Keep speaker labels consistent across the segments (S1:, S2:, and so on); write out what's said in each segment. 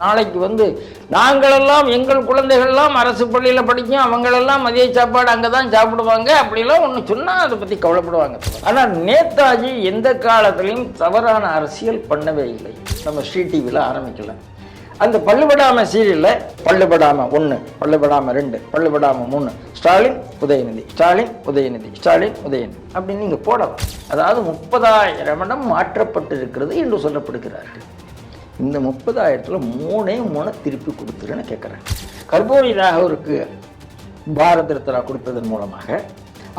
S1: நாளைக்கு நாங்களெல்லாம் எங்கள் குழந்தைகள்லாம் அரசு பள்ளியில் படிக்கும், அவங்களெல்லாம் மதிய சாப்பாடு அங்கே தான் சாப்பிடுவாங்க அப்படிலாம் ஒன்று சொன்னால் அதை பற்றி கவலைப்படுவாங்க. ஆனால் நேதாஜி எந்த காலத்திலையும் தவறான அரசியல் பண்ணவே இல்லை. நம்ம ஸ்ரீ டிவியில் ஆரம்பிக்கல. அந்த பள்ளுபடாம சீரியலில் பள்ளுபடாம 1, பள்ளுபடாம 2, பள்ளுபடாம 3, ஸ்டாலின் உதயநிதி, ஸ்டாலின் உதயநிதி, ஸ்டாலின் உதயநிதி அப்படின்னு நீங்கள் போடலாம். அதாவது 30,000 இடம் மாற்றப்பட்டிருக்கிறது என்று சொல்லப்படுகிறார்கள். இந்த 30,000ல் 3 திருப்பி கொடுத்துருன்னு கேட்குறேன். கர்பூரி ராகவருக்கு பாரத ரத்னா கொடுத்ததன் மூலமாக,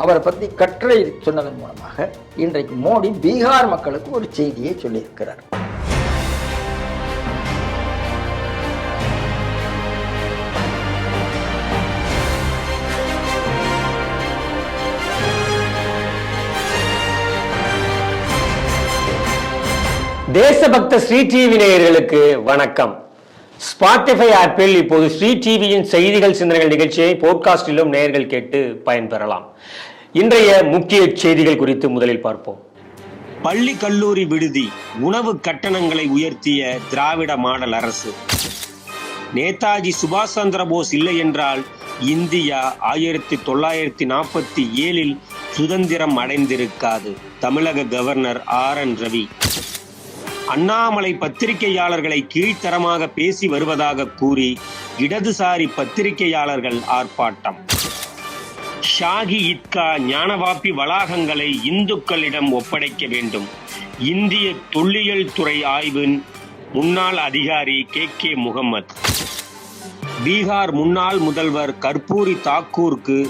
S1: அவரை பற்றி கட்டுரை சொன்னதன் மூலமாக இன்றைக்கு மோடி பீகார் மக்களுக்கு ஒரு செய்தியை சொல்லியிருக்கிறார்.
S2: தேசபக்த ஸ்ரீ டிவி நேயர்களுக்கு வணக்கம். ஸ்பாட்டிஃபை ஆப்பில் இப்போது ஸ்ரீ டிவியின் செய்திகள் சிந்தனைகள் நிகழ்ச்சியை போட்காஸ்டிலும் நேயர்கள் கேட்டு பயன்பெறலாம். இன்றைய முக்கிய செய்திகள் குறித்து முதலில் பார்ப்போம்.
S3: பள்ளி கல்லூரி விடுதி உணவு கட்டணங்களை உயர்த்திய திராவிட மாடல் அரசு. நேதாஜி சுபாஷ் சந்திர போஸ் இல்லை என்றால் இந்தியா 1947 சுதந்திரம் அடைந்திருக்காது. தமிழக கவர்னர் RN ரவி. அண்ணாமலை பத்திரிகையாளர்களை கீழ்த்தரமாக பேசி வருவதாக கூறி இடதுசாரி பத்திரிகையாளர்கள் ஆர்ப்பாட்டம். ஷாகி ஈத்கா ஞானவாப்பி வளாகங்களை இந்துக்களிடம் ஒப்படைக்க வேண்டும். இந்திய தொல்லியல் துறை ஆய்வின் முன்னாள் அதிகாரி KK முகமது. பீகார் முன்னாள் முதல்வர் கர்பூரி தாக்கூருக்கு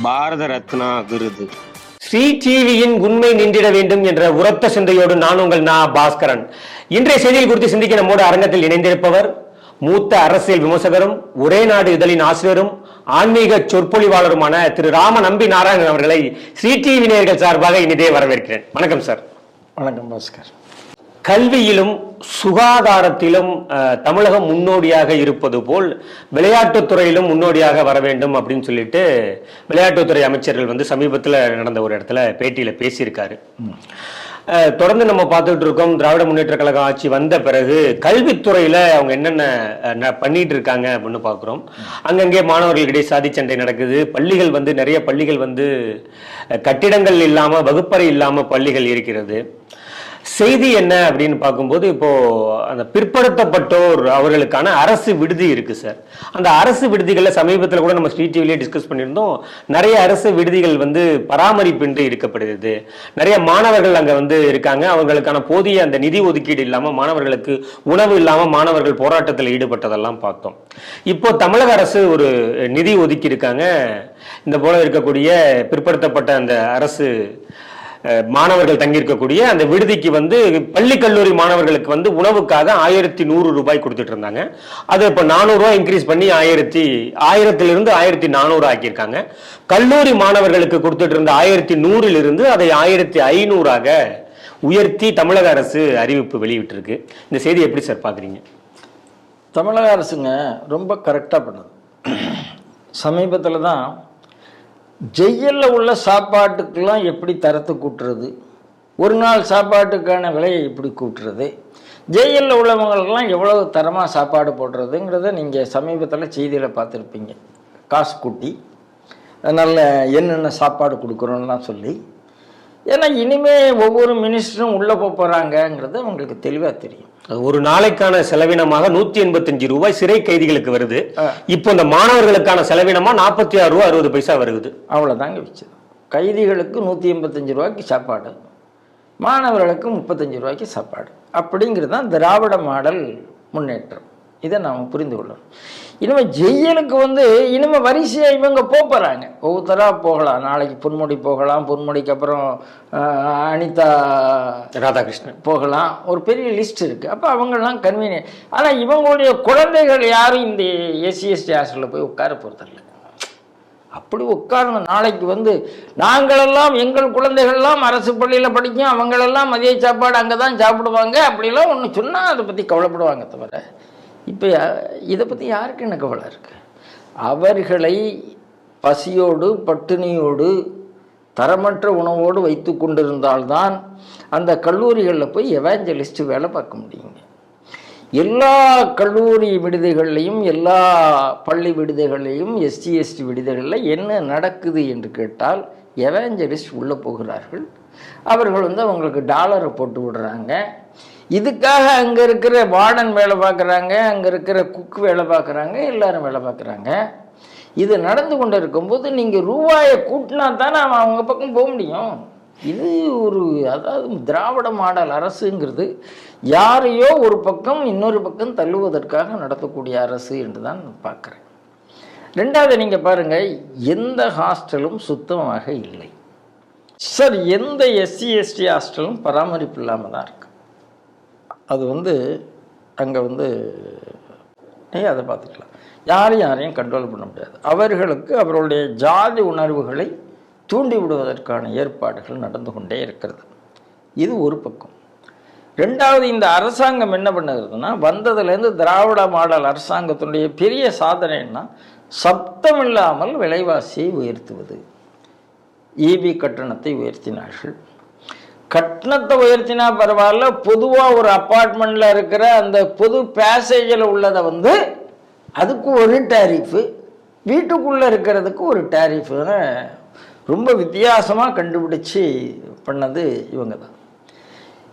S3: பாரத ரத்னா விருது.
S2: ஸ்ரீ டிவியின் உண்மை நின்றிட வேண்டும் என்ற உரத்த சிந்தையோடு நான் உங்கள் பாஸ்கரன். இன்றைய செய்திகள் குறித்து சிந்திக்க நம்மோடு அரங்கத்தில் இணைந்திருப்பவர் மூத்த அரசியல் விமர்சகரும் ஒரே நாடு இதழின் ஆசிரியரும் ஆன்மீக சொற்பொழிவாளருமான திரு ராம நம்பி நாராயணன் அவர்களை ஸ்ரீ டிவி நேயர்கள் சார்பாக இனிதே வரவேற்கிறேன். வணக்கம் சார்.
S1: வணக்கம் பாஸ்கர்.
S2: கல்வியிலும் சுகாதாரத்திலும் தமிழகம் முன்னோடியாக இருப்பது போல் விளையாட்டுத்துறையிலும் முன்னோடியாக வர வேண்டும் அப்படின்னு சொல்லிட்டு விளையாட்டுத்துறை அமைச்சர்கள் சமீபத்தில் நடந்த ஒரு இடத்துல பேட்டியில பேசியிருக்காரு. தொடர்ந்து நம்ம பார்த்துட்டு இருக்கோம். திராவிட முன்னேற்ற கழகம் ஆட்சி வந்த பிறகு கல்வித்துறையில அவங்க என்னென்ன பண்ணிட்டு இருக்காங்க அப்படின்னு பார்க்குறோம். அங்கங்கே மாணவர்களிடையே சாதி சண்டை நடக்குது. பள்ளிகள் நிறைய பள்ளிகள் கட்டிடங்கள் இல்லாம, வகுப்பறை இல்லாம பள்ளிகள் இருக்கிறது. செய்தி என்ன அப்படின்னு பார்க்கும்போது, இப்போ அந்த பிற்படுத்தப்பட்டோர் அவர்களுக்கான அரசு விடுதி இருக்கு சார். அந்த அரசு விடுதிகளில் சமீபத்தில் கூட நம்ம ஸ்ரீ டிவிலே டிஸ்கஸ் பண்ணியிருந்தோம். நிறைய அரசு விடுதிகள் பராமரிப்பின்றி இருக்கப்படுகிறது. நிறைய மாணவர்கள் அங்கே இருக்காங்க. அவங்களுக்கான போதிய அந்த நிதி ஒதுக்கீடு இல்லாமல், மாணவர்களுக்கு உணவு இல்லாமல் மாணவர்கள் போராட்டத்தில் ஈடுபட்டதெல்லாம் பார்த்தோம். இப்போ தமிழக அரசு ஒரு நிதி ஒதுக்கி இருக்காங்க. இந்த போல இருக்கக்கூடிய பிற்படுத்தப்பட்ட அந்த அரசு மாணவர்கள் தங்கியிருக்கக்கூடிய அந்த விடுதிக்கு பள்ளி கல்லூரி மாணவர்களுக்கு உணவுக்காக 1100 ரூபாய் கொடுத்துட்டு இருந்தாங்க. அது இப்போ 400 ரூபாய் இன்க்ரீஸ் பண்ணி 1000 1400 ஆக்கியிருக்காங்க. கல்லூரி மாணவர்களுக்கு கொடுத்துட்டு இருந்த 1100 அதை 1500 உயர்த்தி தமிழக அரசு அறிவிப்பு வெளியிட்டிருக்கு. இந்த செய்தி எப்படி சார் பாக்குறீங்க?
S1: தமிழக அரசுங்க ரொம்ப கரெக்டாக பண்ணுது. சமீபத்தில் தான் ஜெயிலில் உள்ள சாப்பாட்டுக்கெல்லாம் எப்படி தரத்தை கூட்டுறது, ஒரு நாள் சாப்பாட்டுக்கான விலையை எப்படி கூட்டுறது, ஜெயிலில் உள்ளவங்களுக்கெல்லாம் எவ்வளவு தரமாக சாப்பாடு போடுறதுங்கிறத நீங்கள் சமீபத்தில் செய்தியில் பார்த்துருப்பீங்க. காசு கூட்டி நல்ல என்னென்ன சாப்பாடு கொடுக்குறோன்னெலாம் சொல்லி. ஏன்னா இனிமே ஒவ்வொரு மினிஸ்டரும் உள்ளே போகிறாங்கங்கிறது அவங்களுக்கு தெளிவாக தெரியும்.
S2: ஒரு நாளைக்கான செலவினமாக 185 ரூபாய் சிறை கைதிகளுக்கு வருது. இப்போ இந்த மாணவர்களுக்கான செலவினமா 46 ரூபா 60 பைசா வருது.
S1: அவ்வளோதாங்க வச்சது. கைதிகளுக்கு 185 ரூபாய்க்கு சாப்பாடு, மாணவர்களுக்கு 35 ரூபாய்க்கு சாப்பாடு. அப்படிங்கிறது தான் திராவிட மாடல் முன்னேற்றம். இதை நாம் புரிந்து கொள்ளணும். இனிமேல் ஜெயிலுக்கு இனிமேல் வரிசையாக இவங்க போகிறாங்க. ஒவ்வொருத்தராக போகலாம். நாளைக்கு பொன்முடி போகலாம், பொன்முடிக்கு அப்புறம் அனிதா
S2: ராதாகிருஷ்ணன்
S1: போகலாம். ஒரு பெரிய லிஸ்ட் இருக்குது. அப்போ அவங்கெல்லாம் கன்வீனியன்ட். ஆனால் இவங்களுடைய குழந்தைகள் யாரும் இந்த SC/ST ஹாஸ்டலில் போய் உட்கார போகிறதில்ல. அப்படி உட்காரணும். நாளைக்கு நாங்களெல்லாம் எங்கள் குழந்தைகள்லாம் அரசு பள்ளியில் படிக்கும், அவங்களெல்லாம் மதிய சாப்பாடு அங்கே தான் சாப்பிடுவாங்க அப்படிலாம் ஒன்று சொன்னால் அதை பற்றி கவலைப்படுவாங்க. தவிர இப்போ இதை பற்றி யாருக்கு என்ன கவலை இருக்குது? அவர்களை பசியோடு பட்டினியோடு தரமற்ற உணவோடு வைத்து கொண்டிருந்தால்தான் அந்த கல்லூரிகளில் போய் எவாஞ்சலிஸ்ட் வேலை பார்க்க முடியுங்க. எல்லா கல்லூரி விடுதிகள்லையும் எல்லா பள்ளி விடுதிகள்லையும் எஸ்சி எஸ்டி விடுதிகளில் என்ன நடக்குது என்று கேட்டால் எவாஞ்சலிஸ்ட் உள்ளே போகிறார்கள். அவர்கள் அவங்களுக்கு டாலரை போட்டு விடுறாங்க. இதுக்காக அங்கே இருக்கிற வார்டன் வேலை பார்க்குறாங்க, அங்கே இருக்கிற குக் வேலை பார்க்குறாங்க, எல்லாரும் வேலை பார்க்குறாங்க. இது நடந்து கொண்டு இருக்கும்போது நீங்கள் ரூபாயை கூட்டினா தானே அவன் அவங்க பக்கம் போக முடியும். இது ஒரு அதாவது திராவிட மாடல் அரசுங்கிறது யாரையோ ஒரு பக்கம் இன்னொரு பக்கம் தள்ளுவதற்காக நடத்தக்கூடிய அரசு என்று தான் பார்க்குறேன். ரெண்டாவது நீங்கள் பாருங்கள், எந்த ஹாஸ்டலும் சுத்தமாக இல்லை சார். எந்த எஸ்சி எஸ்டி ஹாஸ்டலும் பராமரிப்பு இல்லாமல் தான் இருக்கு. அது அங்கே நீங்கள் அதை பார்த்துக்கலாம். யாரையும் கண்ட்ரோல் பண்ண முடியாது. அவர்களுக்கு அவர்களுடைய ஜாதி உணர்வுகளை தூண்டி விடுவதற்கான ஏற்பாடுகள் நடந்து கொண்டே இருக்கிறது. இது ஒரு பக்கம். ரெண்டாவது, இந்த அரசாங்கம் என்ன பண்ணுகிறதுனா, வந்ததுலேருந்து திராவிட மாடல் அரசாங்கத்தினுடைய பெரிய சாதனைன்னா சப்தம் இல்லாமல் விலைவாசியை உயர்த்துவது. ஈபி கட்டணத்தை உயர்த்தினார்கள். கட்டணத்தை உயர்த்தினா பரவாயில்ல, பொதுவாக ஒரு அப்பார்ட்மெண்ட்டில் இருக்கிற அந்த பொது பேசேஜில் உள்ளதை அதுக்கு ஒரு டேரிஃபு, வீட்டுக்குள்ளே இருக்கிறதுக்கு ஒரு டேரிஃபுன்னு ரொம்ப வித்தியாசமாக கண்டுபிடிச்சி பண்ணது இவங்க தான்.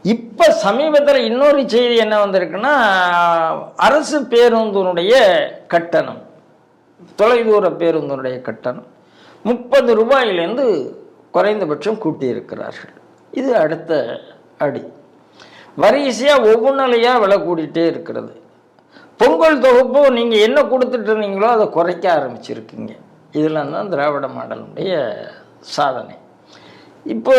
S1: இப்போ சமீபத்தில் இன்னொரு செய்தி என்ன வந்திருக்குன்னா, அரசு பேருந்தினுடைய கட்டணம், தொலைதூர பேருந்தினுடைய கட்டணம் 30 ரூபாயிலேருந்து குறைந்தபட்சம் கூட்டியிருக்கிறார்கள். இது அடுத்த அடி. வரிசையாக ஒவ்வொன்றிலையாக விலை கூட்டிகிட்டே இருக்கிறது. பொங்கல் தொகுப்பு நீங்கள் என்ன கொடுத்துட்டு இருந்தீங்களோ அதை குறைக்க ஆரம்பிச்சிருக்கீங்க. இதெல்லாம் தான் திராவிட மாடலுடைய சாதனை. இப்போ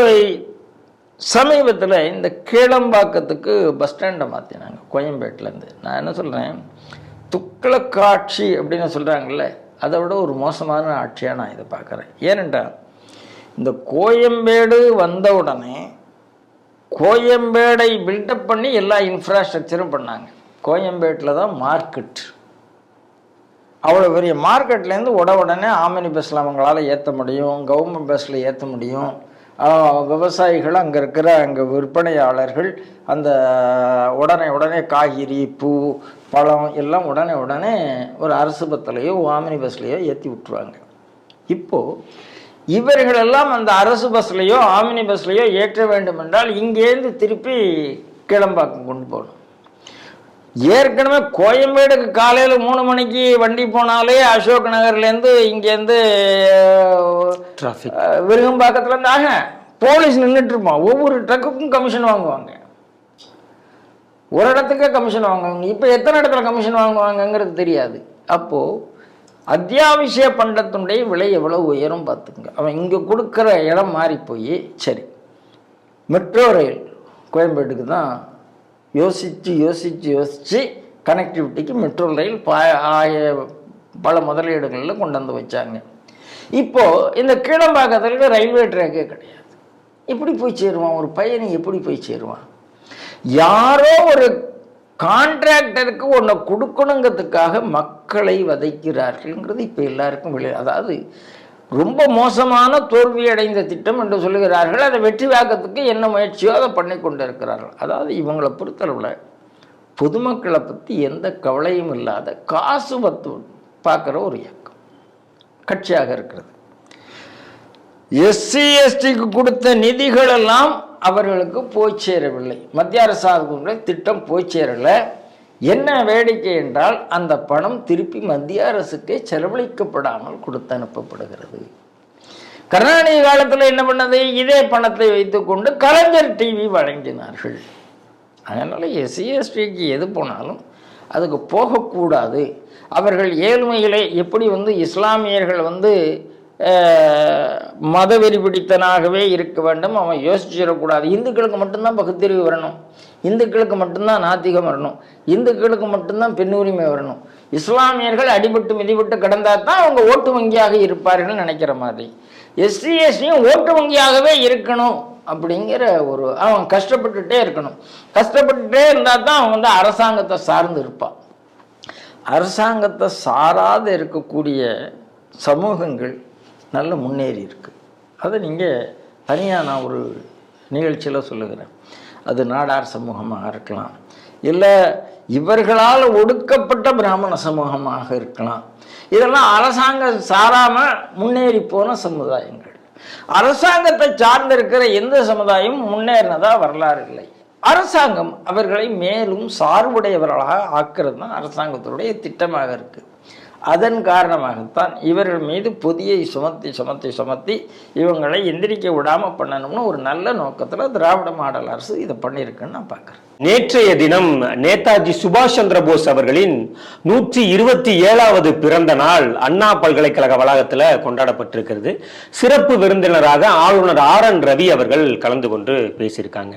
S1: சமீபத்தில் இந்த கீழம்பாக்கத்துக்கு பஸ் ஸ்டாண்டை மாற்றினாங்க கோயம்பேட்டிலேருந்து. நான் என்ன சொல்கிறேன், துக்ளக் ஆட்சி அப்படின்னு சொல்கிறாங்கல்ல, அதை விட ஒரு மோசமான ஆட்சியாக நான் இதை பார்க்குறேன். ஏனென்றால் இந்த கோயம்பேடு வந்த உடனே கோயம்பேடை பில்டப் பண்ணி எல்லா இன்ஃப்ராஸ்ட்ரக்சரும் பண்ணாங்க. கோயம்பேட்டில் தான் மார்க்கெட். அவ்வளோ பெரிய மார்க்கெட்லேருந்து உடனே ஆமினி பஸ்ஸில் அவங்களால ஏற்ற முடியும், கவர்மெண்ட் பஸ்ஸில் ஏற்ற முடியும். விவசாயிகள் அங்கே இருக்கிற விற்பனையாளர்கள் அந்த உடனே காய்கறி, பூ, பழம் எல்லாம் உடனே ஒரு அரசு பஸ்லையோ ஆமினி பஸ்லையோ ஏற்றி விட்டுருவாங்க. இப்போது இவர்களெல்லாம் அந்த அரசு பஸ்லையோ ஆமினி பஸ்லையோ ஏற்ற வேண்டும் என்றால் இங்கேருந்து திருப்பி கிளம்பாக்கம் கொண்டு போகணும். ஏற்கனவே கோயம்பேடுக்கு காலையில் 3 மணிக்கு வண்டி போனாலே அசோக் நகர்லேருந்து இங்கேருந்து
S2: டிராஃபிக்
S1: விருகம்பாக்கத்துலேருந்து போலீஸ் நின்றுட்டு இருப்பான். ஒவ்வொரு ட்ரக்குக்கும் கமிஷன் வாங்குவாங்க. ஒரு இடத்துக்கே கமிஷன் வாங்குவாங்க. இப்போ எத்தனை இடத்துல கமிஷன் வாங்குவாங்கங்கிறது தெரியாது. அப்போது அத்தியாவசிய பண்டத்தினுடைய விலை எவ்வளோ உயரும் பார்த்துக்குங்க. அவன் இங்கே கொடுக்குற இடம் மாறி போய் சரி மெட்ரோ ரயில் கோயம்பேட்டுக்கு தான் யோசித்து கனெக்டிவிட்டிக்கு மெட்ரோ ரயில் பல முதலீடுகளில் கொண்டு வந்து வச்சாங்க. இப்போது இந்த கீழம்பாக்கத்தில் ரயில்வே ட்ராக்கே கிடையாது. எப்படி போய் சேருவான் ஒரு பயணி? எப்படி போய் சேருவான்? யாரோ ஒரு கான்ட்ராக்டருக்கு ஒன்றை கொடுக்கணுங்கிறதுக்காக மக்களை வதைக்கிறார்கள்ங்கிறது இப்போ எல்லாருக்கும் அதாவது ரொம்ப மோசமான தோல்வியடைந்த திட்டம் என்று சொல்லுகிறார்கள். அதை வெற்றி வாக்கத்துக்கு என்ன முயற்சியோ அதை பண்ணி கொண்டு இருக்கிறார்கள். அதாவது இவங்களை பொறுத்தளவில் பொதுமக்களை பற்றி எந்த கவலையும் இல்லாத காசு பார்க்குற ஒரு இயக்கம் கட்சியாக இருக்கிறது. எஸ்சி எஸ்டிக்கு கொடுத்த நிதிகளெல்லாம் அவர்களுக்கு போய் சேரவில்லை. மத்திய அரசாங்கத்துடைய திட்டம் போய் சேரலை. என்ன வேடிக்கை என்றால் அந்த பணம் திருப்பி மத்திய அரசுக்கே செலவழிக்கப்படாமல் கொடுத்து அனுப்பப்படுகிறது. கருணாநிதி காலத்தில் என்ன பண்ணது? இதே பணத்தை வைத்துக்கொண்டு கலைஞர் டிவி வழங்கினார்கள். அதனால் எஸ்சி எஸ்டிக்கு எது போனாலும் அதுக்கு போகக்கூடாது. அவர்கள் ஏழ்மைகளை எப்படி இஸ்லாமியர்கள் மதவெறி பிடித்தனாகவே இருக்க வேண்டும், அவன் யோசிச்சிடக்கூடாது. இந்துக்களுக்கு மட்டும்தான் பகுத்தறிவு வரணும், இந்துக்களுக்கு மட்டும்தான் நாத்திகம் வரணும், இந்துக்களுக்கு மட்டும்தான் பெண் உரிமை வரணும், இஸ்லாமியர்கள் அடிபட்டு மிதிபட்டு கிடந்தால் தான் அவங்க ஓட்டு வங்கியாக இருப்பார்கள் நினைக்கிற மாதிரி எஸ்சி எஸ்டியும் ஓட்டு வங்கியாகவே இருக்கணும் அப்படிங்கிற அவன் கஷ்டப்பட்டுட்டே இருக்கணும். கஷ்டப்பட்டுட்டே இருந்தால் தான் அவன் அரசாங்கத்தை சார்ந்து இருப்பான். அரசாங்கத்தை சாராது இருக்கக்கூடிய சமூகங்கள் நல்ல முன்னேறி இருக்கு. அதை நீங்கள் தனியாக நான் ஒரு நிகழ்ச்சியில் சொல்லுகிறேன். அது நாடார் சமூகமாக இருக்கலாம், இல்லை இவர்களால் ஒடுக்கப்பட்ட பிராமண சமூகமாக இருக்கலாம். இதெல்லாம் அரசாங்கம் சாராம முன்னேறி போன சமுதாயங்கள். அரசாங்கத்தை சார்ந்திருக்கிற எந்த சமுதாயமும் முன்னேறினதா வரலாறு இல்லை. அரசாங்கம் அவர்களை மேலும் சார்புடையவர்களாக ஆக்கிறது தான் அரசாங்கத்தினுடைய திட்டமாக இருக்கு. அதன் காரணமாகத்தான் இவர்கள் மீது பொதியை சுமத்தி இவங்களை எந்திரிக்க விடாம பண்ணணும்னு ஒரு நல்ல நோக்கத்துல திராவிட மாடல் அரசு இதை பண்ணியிருக்குன்னு நான் பார்க்கிறேன்.
S2: நேற்றைய தினம் நேதாஜி சுபாஷ் சந்திர போஸ் அவர்களின் 127வது பிறந்த நாள் அண்ணா பல்கலைக்கழக வளாகத்தில் கொண்டாடப்பட்டிருக்கிறது. சிறப்பு விருந்தினராக ஆளுநர் RN ரவி அவர்கள் கலந்து கொண்டு பேசியிருக்காங்க.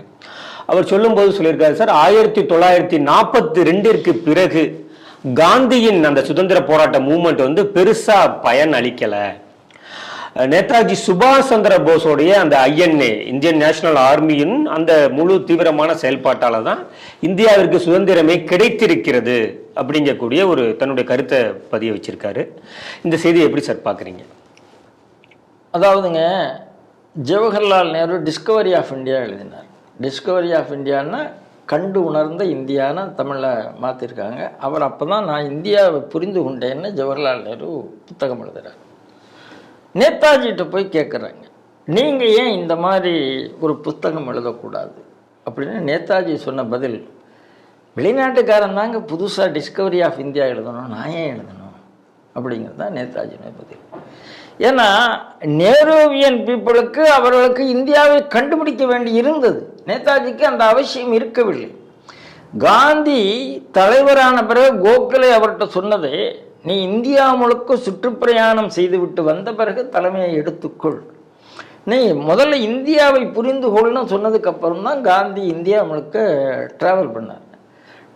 S2: அவர் சொல்லும்போது சொல்லியிருக்காரு, சார் 1942 பிறகு காந்தியின் அந்த சுதந்திர போராட்ட மூவ்மெண்ட் வந்து பெருசா பயன் அளிக்கல. நேதாஜி சுபாஷ் சந்திர போஸோடைய அந்த INA இந்தியன் நேஷனல் ஆர்மியின் அந்த முழு தீவிரமான செயல்பாட்டால தான் இந்தியாவிற்கு சுதந்திரமே கிடைத்திருக்கிறது அப்படிங்கக்கூடிய ஒரு தன்னுடைய கருத்தை பதிய வச்சிருக்காரு. இந்த செய்தியை எப்படி சார் பார்க்குறீங்க?
S1: அதாவதுங்க, Jawaharlal Nehru discovery of India எழுதினார். டிஸ்கவரி ஆஃப் இந்தியான்னா கண்டு உணர்ந்த இந்தியான்னு தமிழில் மாற்றிருக்காங்க. அவர் அப்போ தான் நான் இந்தியாவை புரிந்து கொண்டேன்னு ஜவஹர்லால் நேரு புத்தகம் எழுதுகிறார். நேதாஜிகிட்ட போய் கேட்குறாங்க, நீங்கள் ஏன் இந்த மாதிரி ஒரு புத்தகம் எழுதக்கூடாது அப்படின்னு. நேதாஜி சொன்ன பதில், வெளிநாட்டுக்காரன் தாங்க புதுசாக டிஸ்கவரி ஆஃப் இந்தியா எழுதணும், நான் ஏன் எழுதணும் அப்படிங்கிறது தான் நேதாஜியோட பதில். ஏன்னா நேருவியன் பீப்புளுக்கு அவர்களுக்கு இந்தியாவை கண்டுபிடிக்க வேண்டி இருந்தது. நேதாஜிக்கு அந்த அவசியம் இருக்கவில்லை. காந்தி தலைவரான பிறகு கோகலே அவர்கிட்ட சொன்னது, நீ இந்தியா முழுக்க சுற்றுப்பிரயாணம் செய்துவிட்டு வந்த பிறகு தலைமையை எடுத்துக்கொள், நீ முதல்ல இந்தியாவை புரிந்து கொள்னு சொன்னதுக்கு அப்புறம் தான் காந்தி இந்தியா முழுக்க டிராவல் பண்ணார்.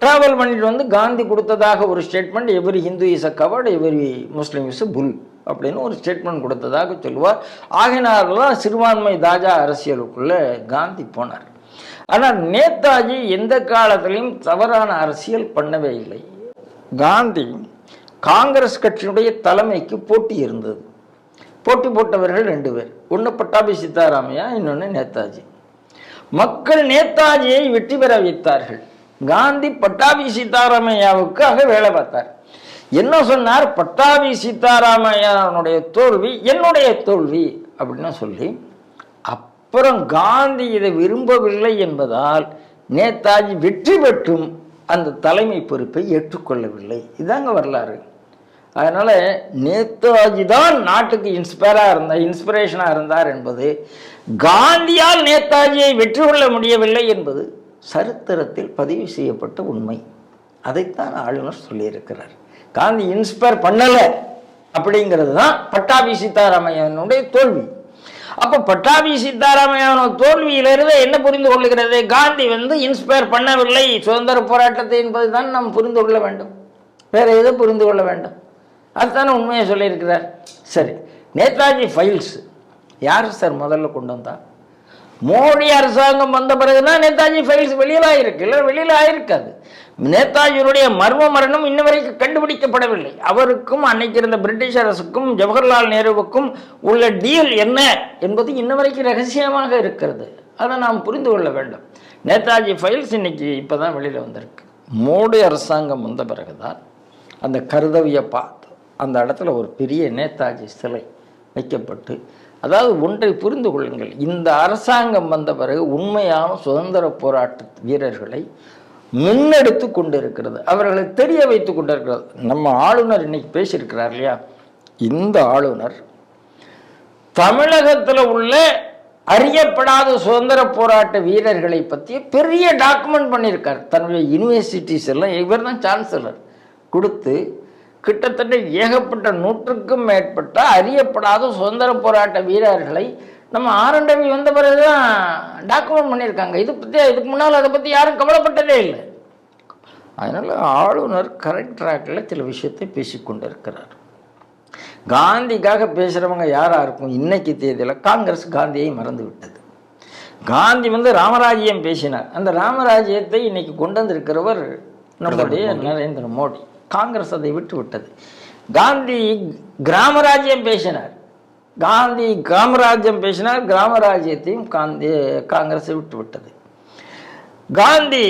S1: டிராவல் பண்ணிட்டு வந்து காந்தி கொடுத்ததாக ஒரு statement, every Hindu is a coward, every Muslim is a bully அப்படின்னு ஒரு ஸ்டேட்மெண்ட் கொடுத்ததாக சொல்லுவார். ஆகினாரெல்லாம் சிறுபான்மை தாஜா அரசியலுக்குள்ள காந்தி போனார். ஆனால் நேதாஜி எந்த காலத்திலையும் தவறான அரசியல் பண்ணவே இல்லை. காந்தி காங்கிரஸ் கட்சியினுடைய தலைமைக்கு போட்டி இருந்தது. போட்டி போட்டவர்கள் 2 பேர், ஒன்று பட்டாபி சீதாராமையா, இன்னொன்று நேதாஜி. மக்கள் நேதாஜியை வெற்றி பெற வைத்தார்கள். காந்தி பட்டாபி சீதாராமையாவுக்காக வேலை பார்த்தார். என்ன சொன்னார், பட்டாபி சீதாராமையானுடைய தோல்வி என்னுடைய தோல்வி அப்படின்னு சொல்லி. அப்புறம் காந்தி இதை விரும்பவில்லை என்பதால் நேதாஜி வெற்றி பெற்றும் அந்த தலைமை பொறுப்பை ஏற்றுக்கொள்ளவில்லை. இதாங்க வரலாறு. அதனால நேதாஜி தான் நாட்டுக்கு இன்ஸ்பிரேஷனாக இருந்தார் என்பது, காந்தியால் நேதாஜியை வெற்றி கொள்ள முடியவில்லை என்பது சரித்திரத்தில் பதிவு செய்யப்பட்ட உண்மை. அதைத்தான் ஆளுநர் சொல்லியிருக்கிறார். காந்தி இன்ஸ்பயர் பண்ணல அப்படிங்கிறது தான் பட்டாபி சீதாராமையனுடைய தோல்வி. அப்ப பட்டாபி சீதாராமையான தோல்வியிலிருந்து என்ன புரிந்து கொள்ளுகிறது, காந்தி இன்ஸ்பயர் பண்ணவில்லை சுதந்திர போராட்டத்தை என்பது தான் நாம் புரிந்து கொள்ள வேண்டும். வேற எதை புரிந்து கொள்ள வேண்டும்? அதுதானே உண்மையை சொல்லியிருக்கிறார். சரி, நேதாஜி ஃபைல்ஸ் யார் சார் முதல்ல கொண்டு வந்தா? மோடி அரசாங்கம் வந்த பிறகுதான் நேதாஜி ஃபைல்ஸ் வெளியில் ஆயிருக்கு, இல்லை வெளியில் ஆயிருக்காது. நேதாஜியுடைய மர்ம மரணம் இன்ன வரைக்கும் கண்டுபிடிக்கப்படவில்லை. அவருக்கும் அன்னைக்கு இருந்த பிரிட்டிஷ் அரசுக்கும் ஜவஹர்லால் நேருவுக்கும் உள்ள டீல் என்ன என்பது இன்ன வரைக்கும் ரகசியமாக இருக்கிறது. அதை நாம் புரிந்து கொள்ள வேண்டும். நேதாஜி ஃபைல்ஸ் இன்னைக்கு இப்போதான் வெளியில் வந்திருக்கு. மோடி அரசாங்கம் வந்த பிறகுதான் அந்த கர்தவியை பார்த்து அந்த இடத்துல ஒரு பெரிய நேதாஜி சிலை வைக்கப்பட்டு, அதாவது ஒன்றை புரிந்து கொள்ளுங்கள், இந்த அரசாங்கம் வந்த பிறகு உண்மையான சுதந்திர போராட்ட வீரர்களை முன்னெடுத்து கொண்டிருக்கிறது, அவர்களை தெரிய வைத்து கொண்டிருக்கிறது. நம்ம ஆளுநர் இன்னைக்கு பேசியிருக்கிறார் இல்லையா, இந்த ஆளுநர் தமிழகத்தில் உள்ள அறியப்படாத சுதந்திர போராட்ட வீரர்களை பற்றி பெரிய டாக்குமெண்ட் பண்ணியிருக்கார். தன்னுடைய யூனிவர்சிட்டிஸ் எல்லாம் இவர் தான் சான்சலர் கொடுத்து கிட்டத்தட்ட ஏகப்பட்ட 100க்கும் மேற்பட்ட அறியப்படாத சுதந்திர போராட்ட வீரர்களை நம்ம RN ரவி வந்த பிறகுதான் டாக்குமெண்ட் பண்ணியிருக்காங்க. இதுக்கு முன்னால் அதை பற்றி யாரும் கவலைப்பட்டதே இல்லை. அதனால ஆளுநர் கரெக்ட் ட்ராக்ல சில விஷயத்தை பேசிக்கொண்டிருக்கிறார். காந்திக்காக பேசுறவங்க யாரா இருக்கும்? இன்னைக்கு தேதியில் காங்கிரஸ் காந்தியை மறந்து விட்டது. காந்தி ராமராஜ்யம் பேசினார். அந்த ராமராஜ்யத்தை இன்னைக்கு கொண்டு வந்திருக்கிறவர் நம்முடைய நரேந்திர மோடி. காங்கிரஸ் அதை விட்டு விட்டது. காந்தி கிராமராஜ்யம் பேசினார். கிராமராஜ்யத்தையும் காங்கிரஸை விட்டு விட்டது. காந்தி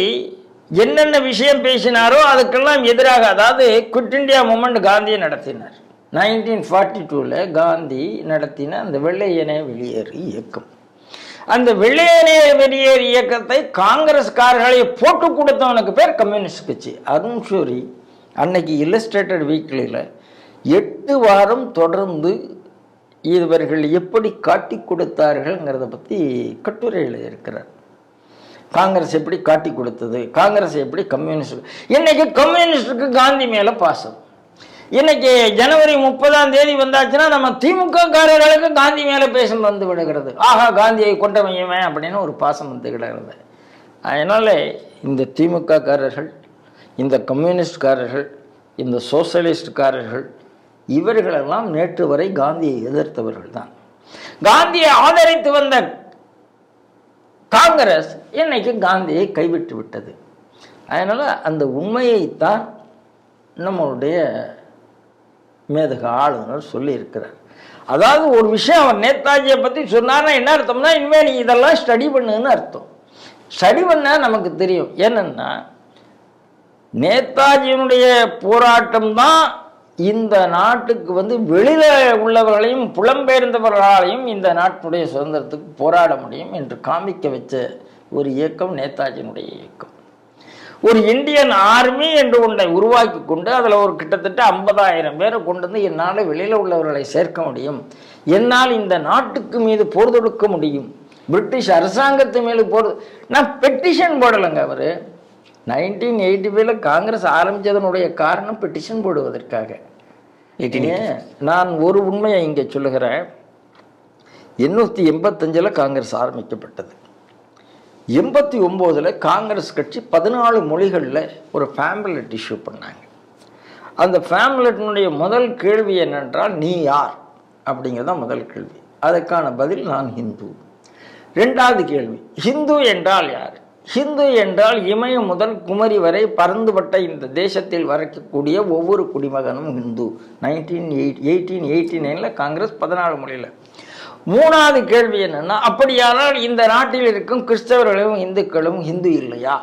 S1: என்னென்ன விஷயம் பேசினாரோ அதுக்கெல்லாம் எதிராக, அதாவது குவிட் இந்தியா மூமெண்ட் காந்தியை நடத்தினார். 1942 காந்தி நடத்தின அந்த வெள்ளையனே வெளியேறு இயக்கம், அந்த வெள்ளையனே வெளியேறு இயக்கத்தை காங்கிரஸ்காரர்களை போட்டு கொடுத்தவனுக்கு பேர் கம்யூனிஸ்ட் கட்சி. அருண் ஷோரி அன்னைக்கு இல்லஸ்ட்ரேட்டட் வீக்லியில் 8 வாரம் தொடர்ந்து இவர்கள் எப்படி காட்டி கொடுத்தார்கள்ங்கிறத பற்றி கட்டுரை எழுதியிருக்கிறார். காங்கிரஸ் எப்படி காட்டி கொடுத்தது, காங்கிரஸ் எப்படி கம்யூனிஸ்ட். இன்னைக்கு கம்யூனிஸ்டுக்கு காந்தி மேலே பாசம். இன்னைக்கு ஜனவரி 30 வந்தாச்சுன்னா நம்ம திமுக காரர்களுக்கு காந்தி மேலே பேசம் வந்து விடுகிறது. ஆஹா, காந்தியை கொண்டவன் அப்படின்னு ஒரு பாசம் வந்து கிடக்கிறது. அதனால இந்த திமுக காரர்கள், இந்த கம்யூனிஸ்ட்காரர்கள், இந்த சோசியலிஸ்ட்காரர்கள் இவர்களெல்லாம் நேற்று வரை காந்தியை எதிர்த்தவர்கள் தான். காந்தியை ஆதரித்து வந்த காங்கிரஸ் இன்னைக்கு காந்தியை கைவிட்டு விட்டது. அதனால அந்த உண்மையைத்தான் நம்மளுடைய மேதக ஆளுநர் சொல்லியிருக்கிறார். அதாவது ஒரு விஷயம் அவர் நேதாஜியை பற்றி சொன்னார்னா என்ன அர்த்தம்னா, இனிமேல் நீ இதெல்லாம் ஸ்டடி பண்ணுன்னு அர்த்தம். ஸ்டடி பண்ண நமக்கு தெரியும். என்னன்னா, நேதாஜியினுடைய போராட்டம் தான் இந்த நாட்டுக்கு வெளியில உள்ளவர்களையும் புலம்பெயர்ந்தவர்களாலையும் இந்த நாட்டுடைய சுதந்திரத்துக்கு போராட முடியும் என்று காமிக்க வச்ச ஒரு இயக்கம் நேதாஜியினுடைய இயக்கம். ஒரு இந்தியன் ஆர்மி என்று ஒன்றை உருவாக்கி கொண்டு அதில் ஒரு கிட்டத்தட்ட 50,000 பேரை கொண்டு வந்து என்னால் வெளியில் உள்ளவர்களை சேர்க்க முடியும், என்னால் இந்த நாட்டுக்கு மீது போர் தொடுக்க முடியும், பிரிட்டிஷ் அரசாங்கத்து மேலே போர். நான் பெட்டிஷன் போடலைங்க. அவர் 1985 காங்கிரஸ் ஆரம்பித்ததனுடைய காரணம் பெட்டிஷன் போடுவதற்காக. நான் ஒரு உண்மையை இங்கே சொல்லுகிறேன். 885 காங்கிரஸ் ஆரம்பிக்கப்பட்டது. 89 காங்கிரஸ் கட்சி 14 மொழிகளில் ஒரு ஃபேம்லெட் இஷ்யூ பண்ணாங்க. அந்த ஃபேம்லெட்டினுடைய முதல் கேள்வி என்னென்றால், நீ யார் அப்படிங்கிறதான் முதல் கேள்வி. அதற்கான பதில், நான் ஹிந்து. 2வது கேள்வி, ஹிந்து என்றால் யார்? ஹிந்து என்றால் இமயம் முதல் குமரி வரை பறந்துபட்ட இந்த தேசத்தில் வரைக்கக்கூடிய ஒவ்வொரு குடிமகனும் ஹிந்து. 1889 காங்கிரஸ் 14 மொழியில். 3வது கேள்வி என்னன்னா, அப்படியானால் இந்த நாட்டில் இருக்கும் கிறிஸ்தவர்களும் இந்துக்களும் ஹிந்து இல்லையா?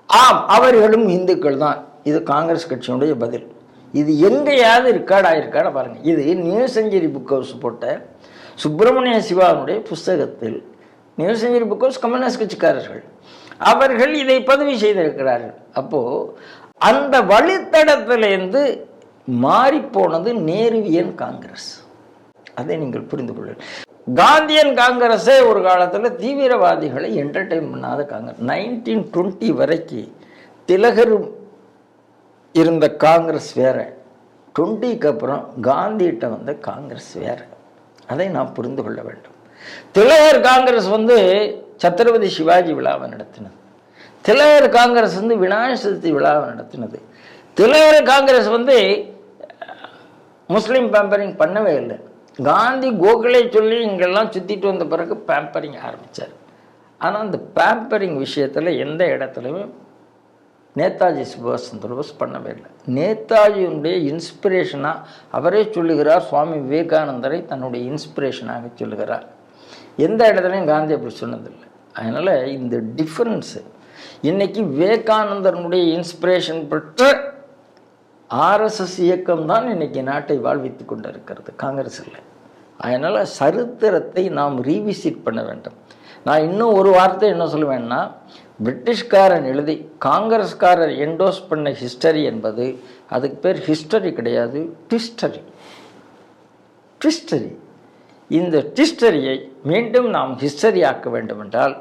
S1: ஆம், அவர்களும் இந்துக்கள் தான். இது காங்கிரஸ் கட்சியினுடைய பதில். இது எங்கேயாவது இருக்காடா பாருங்க. இது நியூ செஞ்சுரி புக் ஹவுஸ் போட்ட சுப்பிரமணிய சிவாவுடைய புஸ்தகத்தில், new century book house communist கட்சிக்காரர்கள் அவர்கள் இதை பதிவு செய்திருக்கிறார்கள். அப்போ அந்த வழித்தடத்திலிருந்து மாறிப்போனது நேருவியன் காங்கிரஸ். அதை நீங்கள் புரிந்து கொள்ளுங்கள். காந்தியன் காங்கிரஸே ஒரு காலத்தில் தீவிரவாதிகளை என்டர்டெயின் பண்ணாத காங்கிரஸ். 1920 வரைக்கும் திலகர் இருந்த காங்கிரஸ் வேற, 20க்கு அப்புறம் காந்திகிட்ட வந்த காங்கிரஸ் வேற. அதை நாம் புரிந்து கொள்ள வேண்டும். திலகர் காங்கிரஸ் சத்ரபதி சிவாஜி விழாவை நடத்தினது. திலகர் காங்கிரஸ் விநாயகர் சதுர்த்தி விழாவை நடத்தினது. திலகர் காங்கிரஸ் முஸ்லீம் பேம்பரிங் பண்ணவே இல்லை. காந்தி கோகலே சொல்லி இங்கெல்லாம் சுற்றிட்டு வந்த பிறகு பேம்பரிங் ஆரம்பித்தார். ஆனால் அந்த பேம்பரிங் விஷயத்தில் எந்த இடத்துலையுமே நேதாஜி சுபாஷ் சந்திர போஸ் பண்ணவே இல்லை. நேதாஜியினுடைய இன்ஸ்பிரேஷனாக அவரே சொல்லுகிறார். சுவாமி விவேகானந்தரை தன்னுடைய இன்ஸ்பிரேஷனாக சொல்லுகிறார். எந்த இடத்துலையும் காந்தி அப்படி சொன்னதில்லை. அதனால் இந்த டிஃப்ரென்ஸு இன்னைக்கு விவேகானந்தனுடைய இன்ஸ்பிரேஷன் பெற்ற ஆர்எஸ்எஸ் இயக்கம் தான் இன்னைக்கு நாட்டை வாழ்வித்து கொண்டு இருக்கிறது, காங்கிரஸ் இல்லை. அதனால் சரித்திரத்தை நாம் ரீவிசிட் பண்ண வேண்டும். நான் இன்னும் ஒரு வார்த்தை என்ன சொல்லுவேன்னா, பிரிட்டிஷ்காரன் எழுதி காங்கிரஸ்காரர் என்டோஸ் பண்ண ஹிஸ்டரி என்பது அதுக்கு பேர் ஹிஸ்டரி கிடையாது, ட்விஸ்டரி. ட்விஸ்டரி. இந்த ஹிஸ்டரியை மீண்டும் நாம் ஹிஸ்டரி ஆக்க வேண்டும் என்றால்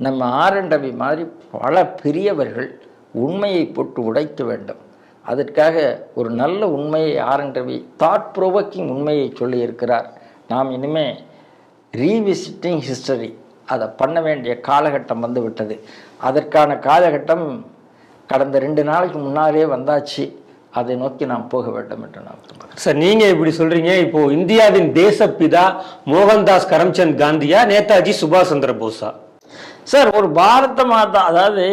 S1: நம்ம ஆர்.என். ரவி மாதிரி பல பெரியவர்கள் உண்மையை போட்டு உடைக்க வேண்டும். அதற்காக ஒரு நல்ல உண்மையை ஆர்.என். ரவி தாட் ப்ரோவோக்கிங் உண்மையை சொல்லியிருக்கிறார். நாம் இனிமேல் ரீவிசிட்டிங் ஹிஸ்டரி அதை பண்ண வேண்டிய காலகட்டம் வந்து விட்டது. அதற்கான காலகட்டம் கடந்த 2 நாளைக்கு முன்னாலே வந்தாச்சு. அதை நோக்கி நாம் போக வேண்டும் என்று நான் விரும்புகிறேன்.
S2: சார், நீங்க இப்படி சொல்றீங்க. இப்போ இந்தியாவின் தேசப்பிதா மோகன்தாஸ் கரம்சந்த் காந்தியா, நேதாஜி சுபாஷ் சந்திர போஸா?
S1: சார், ஒரு பாரத மாதா, அதாவது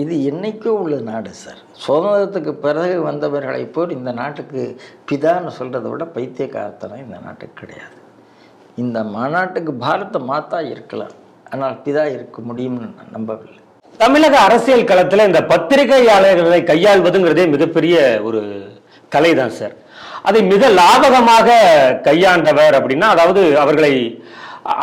S1: இது என்னைக்கோ உள்ள நாடு சார். சுதந்திரத்துக்கு பிறகு வந்தவர்களை போல் இந்த நாட்டுக்கு பிதான்னு சொல்கிறத விட பைத்தியக்காரத்தனம் இந்த நாட்டுக்கு கிடையாது. இந்த மாநாட்டுக்கு பாரத மாதா இருக்கலாம், ஆனால் பிதா இருக்க முடியும்னு நான் நம்பவில்லை.
S2: தமிழக அரசியல் களத்துல இந்த பத்திரிகையாளர்களை கையாள்வதுங்கிறதே மிகப்பெரிய ஒரு கலை தான் சார். அதை மிக லாபகமாக கையாண்டவர் அப்படின்னா, அதாவது அவர்களை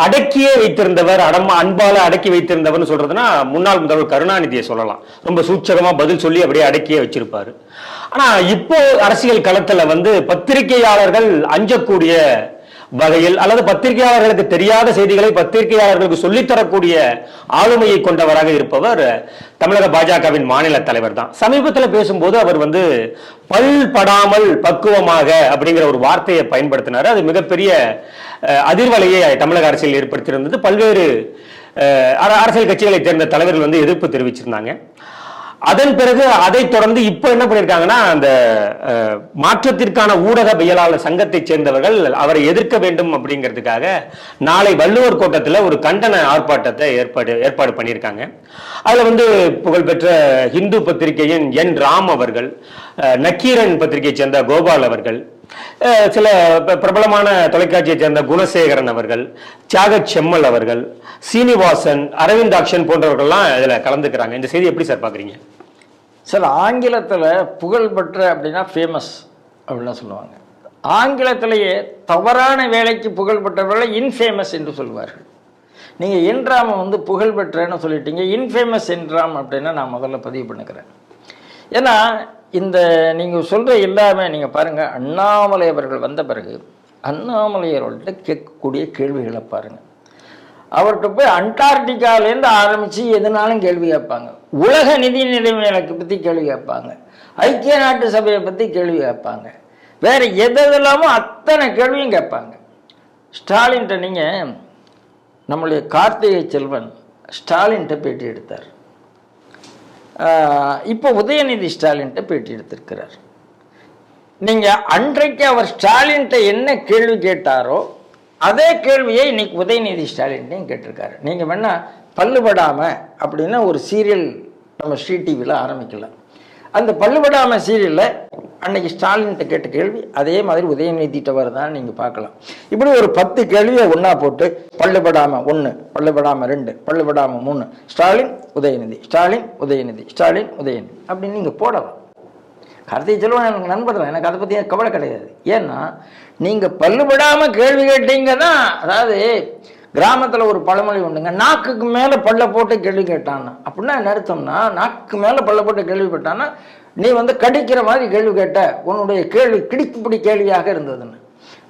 S2: அடக்கியே வைத்திருந்தவர், அன்பால அடக்கி வைத்திருந்தவர்னு சொல்றதுன்னா முன்னாள் முதல்வர் கருணாநிதியை சொல்லலாம். ரொம்ப சூட்சகமா பதில் சொல்லி அப்படியே அடக்கியே வச்சிருப்பாரு. ஆனா இப்போ அரசியல் களத்துல பத்திரிகையாளர்கள் அஞ்சக்கூடிய வகையில் அல்லது பத்திரிகையாளர்களுக்கு தெரியாத செய்திகளை பத்திரிகையாளர்களுக்கு சொல்லித்தரக்கூடிய ஆளுமையை கொண்டவராக இருப்பவர் தமிழக பாஜகவின் மாநில தலைவர் தான். சமீபத்தில் பேசும்போது அவர் பல்படாமல் பக்குவமாக அப்படிங்கிற ஒரு வார்த்தையை பயன்படுத்தினார். அது மிகப்பெரிய அதிர்வலையை தமிழக அரசியல் ஏற்படுத்தியிருந்தது. பல்வேறு அரசியல் கட்சிகளை சேர்ந்த தலைவர்கள் எதிர்ப்பு தெரிவிச்சிருந்தாங்க. அதன் பிறகு அதை தொடர்ந்து இப்ப என்ன பண்ணிருக்காங்கன்னா, அந்த மாற்றத்திற்கான ஊடகவியலாளர் சங்கத்தை சேர்ந்தவர்கள் அவரை எதிர்க்க வேண்டும் அப்படிங்கிறதுக்காக நாளை வள்ளுவர் கோட்டத்தில் ஒரு கண்டன ஆர்ப்பாட்டத்தை ஏற்பாடு பண்ணியிருக்காங்க. அதுல புகழ்பெற்ற ஹிந்து பத்திரிகையின் என் ராம் அவர்கள், நக்கீரன் பத்திரிகையை சேர்ந்த கோபால் அவர்கள், சில பிரபலமான தொலைக்காட்சியை சேர்ந்த குணசேகரன் அவர்கள், தியாகச் செம்மல் அவர்கள், சீனிவாசன், அரவிந்தாக்ஷன் போன்றவர்கள்லாம் இதுல கலந்துக்கிறாங்க. இந்த செய்தி எப்படி சார் பாக்குறீங்க?
S1: சார், ஆங்கிலத்தில் புகழ்பெற்ற அப்படின்னா ஃபேமஸ் அப்படின்லாம் சொல்லுவாங்க. ஆங்கிலத்திலேயே தவறான வேலைக்கு புகழ்பெற்றவர்களை இன்ஃபேமஸ் என்று சொல்வார்கள். நீங்கள் என்ராம் புகழ்பெற்றன்னு சொல்லிட்டீங்க, இன்ஃபேமஸ் என்ராம் அப்படின்னா நான் முதல்ல பதிவு பண்ணிக்கிறேன். ஏன்னா இந்த நீங்கள் சொல்கிற எல்லாமே நீங்கள் பாருங்கள், அண்ணாமலை அவர்கள் வந்த பிறகு அண்ணாமலையர்கள்ட்ட கேட்கக்கூடிய கேள்விகளை பாருங்கள். அவர்கிட்ட போய் அண்டார்டிகாலேருந்து ஆரம்பித்து எதுனாலும் கேள்வி கேட்பாங்க. உலக நிதி நிலைமைகளை பற்றி கேள்வி கேட்பாங்க, ஐக்கிய நாட்டு சபையை பற்றி கேள்வி கேட்பாங்க, வேறு எதெல்லாமோ அத்தனை கேள்வியும் கேட்பாங்க. ஸ்டாலின்கிட்ட நீங்கள் நம்மளுடைய கார்த்திகை செல்வன் ஸ்டாலின்கிட்ட பேட்டி எடுத்தார். இப்போ உதயநிதி ஸ்டாலின்கிட்ட பேட்டி எடுத்திருக்கிறார். நீங்கள் அன்றைக்கு அவர் ஸ்டாலின்கிட்ட என்ன கேள்வி கேட்டாரோ அதே கேள்வியை இன்னைக்கு உதயநிதி ஸ்டாலின்ட்டையும் கேட்டிருக்காரு. நீங்கள் வேணா பல்லுபடாமல் அப்படின்னு ஒரு சீரியல் நம்ம ஸ்ரீ டிவியில் ஆரம்பிக்கலாம். அந்த பல்லுபடாமல் சீரியலில் அன்னைக்கு ஸ்டாலின்கிட்ட கேட்ட கேள்வி அதே மாதிரி உதயநிதிட்ட வருதான்னு நீங்கள் பார்க்கலாம். இப்படி ஒரு 10 கேள்வியை ஒன்றா போட்டு பல்லுபடாமல் 1, பல்லுபடாமல் 2, பல்லுபடாமல் 3, ஸ்டாலின் உதயநிதி, ஸ்டாலின் உதயநிதி, ஸ்டாலின் உதயநிதி அப்படின்னு நீங்கள் போடலாம். கார்த்திகை செல்வன் எனக்கு நண்பர் தான், எனக்கு அதை பற்றி கவலை கிடையாது. ஏன்னா நீங்கள் பல்லுபடாமல் கேள்வி கேட்டீங்க தான். அதாவது கிராமத்தில் ஒரு பழமொழி உண்டுங்க, நாக்குக்கு மேலே பல்ல போட்டு கேள்வி கேட்டான்னா. அப்படின்னா என்ன அர்த்தம்னா, நாக்கு மேலே பல்ல போட்டு கேள்வி கேட்டான்னா நீ கடிக்கிற மாதிரி கேள்வி கேட்ட, உன்னுடைய கேள்வி கிடிக்குப்பிடி கேள்வியாக இருந்ததுன்னு.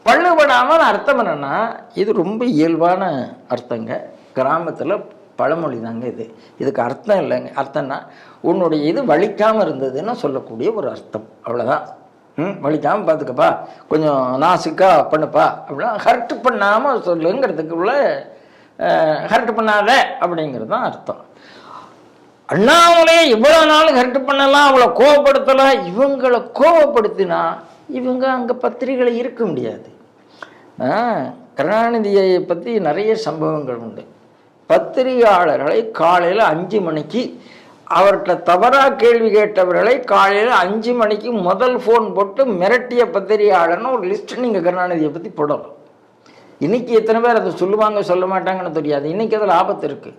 S1: பல்லுபடாமல் அர்த்தம் என்னன்னா, இது ரொம்ப இயல்பான அர்த்தங்க. கிராமத்தில் பழமொழி தாங்க இது. இதுக்கு அர்த்தம் இல்லைங்க. அர்த்தம்னா உன்னுடைய இது வலிக்காமல் இருந்ததுன்னு சொல்லக்கூடிய ஒரு அர்த்தம், அவ்வளோதான். வலிக்காமல் பார்த்துக்கப்பா, கொஞ்சம் நாசுக்கா பண்ணுப்பா அப்படின்னா ஹர்ட் பண்ணாமல் சொல்லுங்கிறதுக்கு உள்ள ஹர்ட் பண்ணாத அப்படிங்கிறது தான் அர்த்தம். அண்ணாமலையே இவ்வளோ நாள் ஹர்ட் பண்ணலாம், அவளை கோவப்படுத்தலாம். இவங்களை கோவப்படுத்தினா இவங்க அங்கே பத்திரிகைகளை இருக்க முடியாது. கருணாநிதியை பற்றி நிறைய சம்பவங்கள் உண்டு. பத்திரிகையாளர்களை காலையில் 5 மணிக்கு அவர்கிட்ட தவறாக கேள்வி கேட்டவர்களை காலையில் 5 மணிக்கு முதல் ஃபோன் போட்டு மிரட்டிய பத்திரிகையாளர்னு ஒரு லிஸ்ட் நீங்கள் கருணாநிதியை பற்றி போடலாம். இன்னைக்கு எத்தனை பேர் அதை சொல்லுவாங்க சொல்ல மாட்டாங்கன்னு தெரியாது. இன்னைக்கு அதில் ஆபத்து இருக்குது.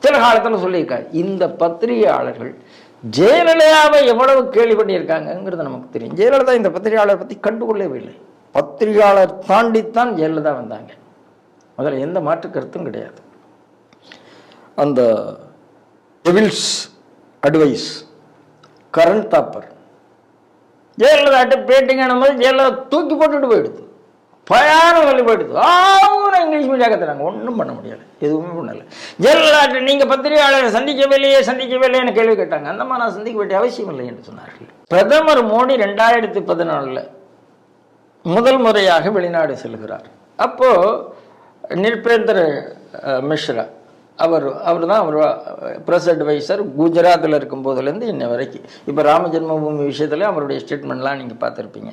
S1: சில காலத்தில் சொல்லியிருக்காரு. இந்த பத்திரிகையாளர்கள் ஜெயலலிதாவை எவ்வளவு கேள்வி பண்ணியிருக்காங்கிறது நமக்கு தெரியும். ஜெயலலிதா இந்த பத்திரிகையாளரை பற்றி கண்டுகொள்ளவே இல்லை. பத்திரிகையாளர் தாண்டித்தான் ஜெயலலிதா வந்தாங்க. அதில் எந்த மாற்று கருத்தும் கிடையாது. அந்த டெவில்ஸ் அட்வைஸ் கரண் தாப்பர் ஜெயலலிதாட்ட பேட்டிங்கான போது ஜெயலலிதா தூக்கி போட்டுட்டு போயிடுது, பயான வழி போயிடுது. அவங்க இங்கிலீஷ் மீடியா கத்துறாங்க, ஒன்றும் பண்ண முடியாது, எதுவுமே பண்ணலை. ஜெயலலிதாட்ட நீங்கள் பத்திரிகையாளரை சந்திக்கவில்லைன்னு கேள்வி கேட்டாங்க. அந்த மாதிரி நான் சந்திக்க வேண்டிய அவசியம் இல்லை என்று சொன்னார்கள். பிரதமர் மோடி 2014 முதல் முறையாக வெளிநாடு செல்கிறார். அப்போது நிர்பேந்தர் மிஸ்ரா அவர் தான் அவர் ப்ரெஸ் அட்வைசர். குஜராத்தில் இருக்கும் போதுலேருந்து இன்ன வரைக்கும். இப்போ ராம ஜென்மபூமி விஷயத்தில் அவருடைய ஸ்டேட்மெண்ட்லாம் நீங்கள் பார்த்துருப்பீங்க.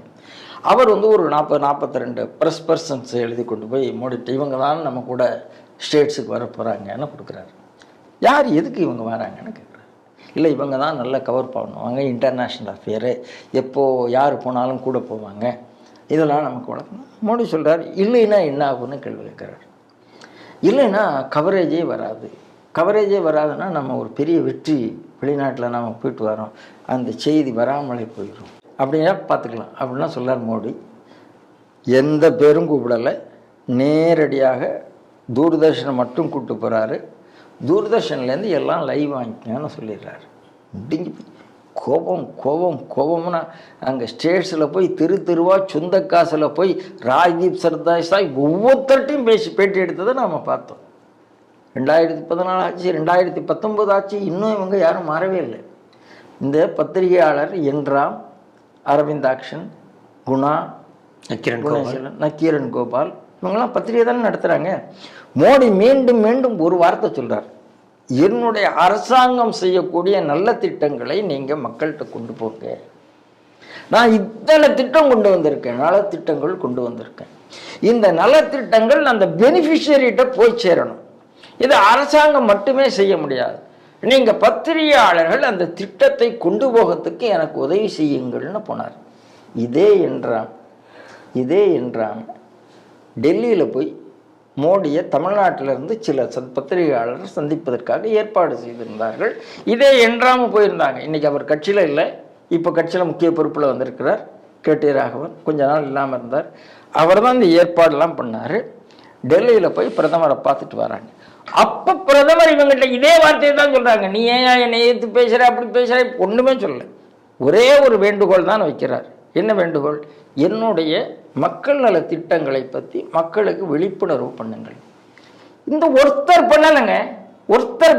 S1: அவர் ஒரு 40-42 ப்ரெஸ் பர்சன்ஸ் எழுதி கொண்டு போய் மோடிட்டு இவங்க தான் நம்ம கூட ஸ்டேட்ஸுக்கு வர போகிறாங்கன்னு கொடுக்குறாரு. யார் எதுக்கு இவங்க வராங்கன்னு கேட்குறாரு. இல்லை இவங்க தான் நல்லா கவர் பண்ணுவாங்க, இன்டர்நேஷ்னல் அஃபேரு, எப்போது யார் போனாலும் கூட போவாங்க, இதெல்லாம் நமக்கு வளர்க்கணும். மோடி சொல்கிறார் இல்லைன்னா என்ன ஆகும்னு கேள்வி கேட்குறாரு. இல்லைன்னா கவரேஜே வராது, கவரேஜே வராதுன்னா நம்ம ஒரு பெரிய வெற்றி, வெளிநாட்டில் நாம் போயிட்டு வரோம், அந்த செய்தி வராமலே போயிடும் அப்படின்னா பார்த்துக்கலாம் அப்படின்லாம் சொல்லார் மோடி. எந்த பேரும் கூப்பிடலை, நேரடியாக தூர்தர்ஷனை மட்டும் கூப்பிட்டு போகிறாரு. தூர்தர்ஷன்லேருந்து எல்லாம் லைவ் வாங்கிக்கங்கன்னு சொல்லிடுறாரு. முடிஞ்சு கோபம் கோபம் கோபம்னா அங்கே ஸ்டேட்ஸில் போய் தெருவா சொந்த காசில் போய் ராஜ்தீப் சர்தாய் ஒவ்வொருத்தர்ட்டையும் பேட்டி எடுத்ததை நாம் பார்த்தோம். 2014 ஆச்சு, 2019 ஆச்சு, இன்னும் இவங்க யாரும் மாறவே இல்லை. இந்த பத்திரிகையாளர் என்றாம், அரவிந்தாக்ஷன், குணா, நக்கீரன் கோபால் இவங்கெல்லாம் பத்திரிகை தானே நடத்துகிறாங்க. மோடி மீண்டும் மீண்டும் ஒரு வார்த்தை சொல்கிறார், என்னுடைய அரசாங்கம் செய்யக்கூடிய நல்ல திட்டங்களை நீங்கள் மக்கள்கிட்ட கொண்டு போங்க. நான் இத்தனை திட்டம் கொண்டு வந்திருக்கேன், நலத்திட்டங்கள் கொண்டு வந்திருக்கேன். இந்த நலத்திட்டங்கள் அந்த பெனிஃபிஷரிகிட்ட போய் சேரணும். இது அரசாங்கம் மட்டுமே செய்ய முடியாது. நீங்கள் பத்திரிகையாளர்கள் அந்த திட்டத்தை கொண்டு போகிறதுக்கு எனக்கு உதவி செய்யுங்கள்னு போனார். இதே என்றான் டெல்லியில் போய் மோடியை தமிழ்நாட்டிலிருந்து சில பத்திரிகையாளர்கள் சந்திப்பதற்காக ஏற்பாடு செய்திருந்தார்கள். இதே என்றாமல் போயிருந்தாங்க. இன்றைக்கி அவர் கட்சியில் இல்லை, இப்போ கட்சியில் முக்கிய பொறுப்பில் வந்திருக்கிறார். கேடி ராகவன் கொஞ்ச நாள் இல்லாமல் இருந்தார். அவர் தான் இந்த ஏற்பாடெல்லாம் பண்ணார். டெல்லியில் போய் பிரதமரை பார்த்துட்டு வராங்க. அப்போ பிரதமர் இவங்ககிட்ட இதே வார்த்தையை தான் சொல்கிறாங்க, நீ ஏன் என்னை எதிர்த்து பேசுகிற, அப்படி பேசுகிற, ஒன்றுமே சொல்லலை. ஒரே ஒரு வேண்டுகோள் தான் வைக்கிறார். என்ன வேண்டுகோள்? என்னுடைய மக்கள் நல திட்டங்களை பற்றி மக்களுக்கு விழிப்புணர்வு பண்ணுங்கள். இந்த ஒருத்தர்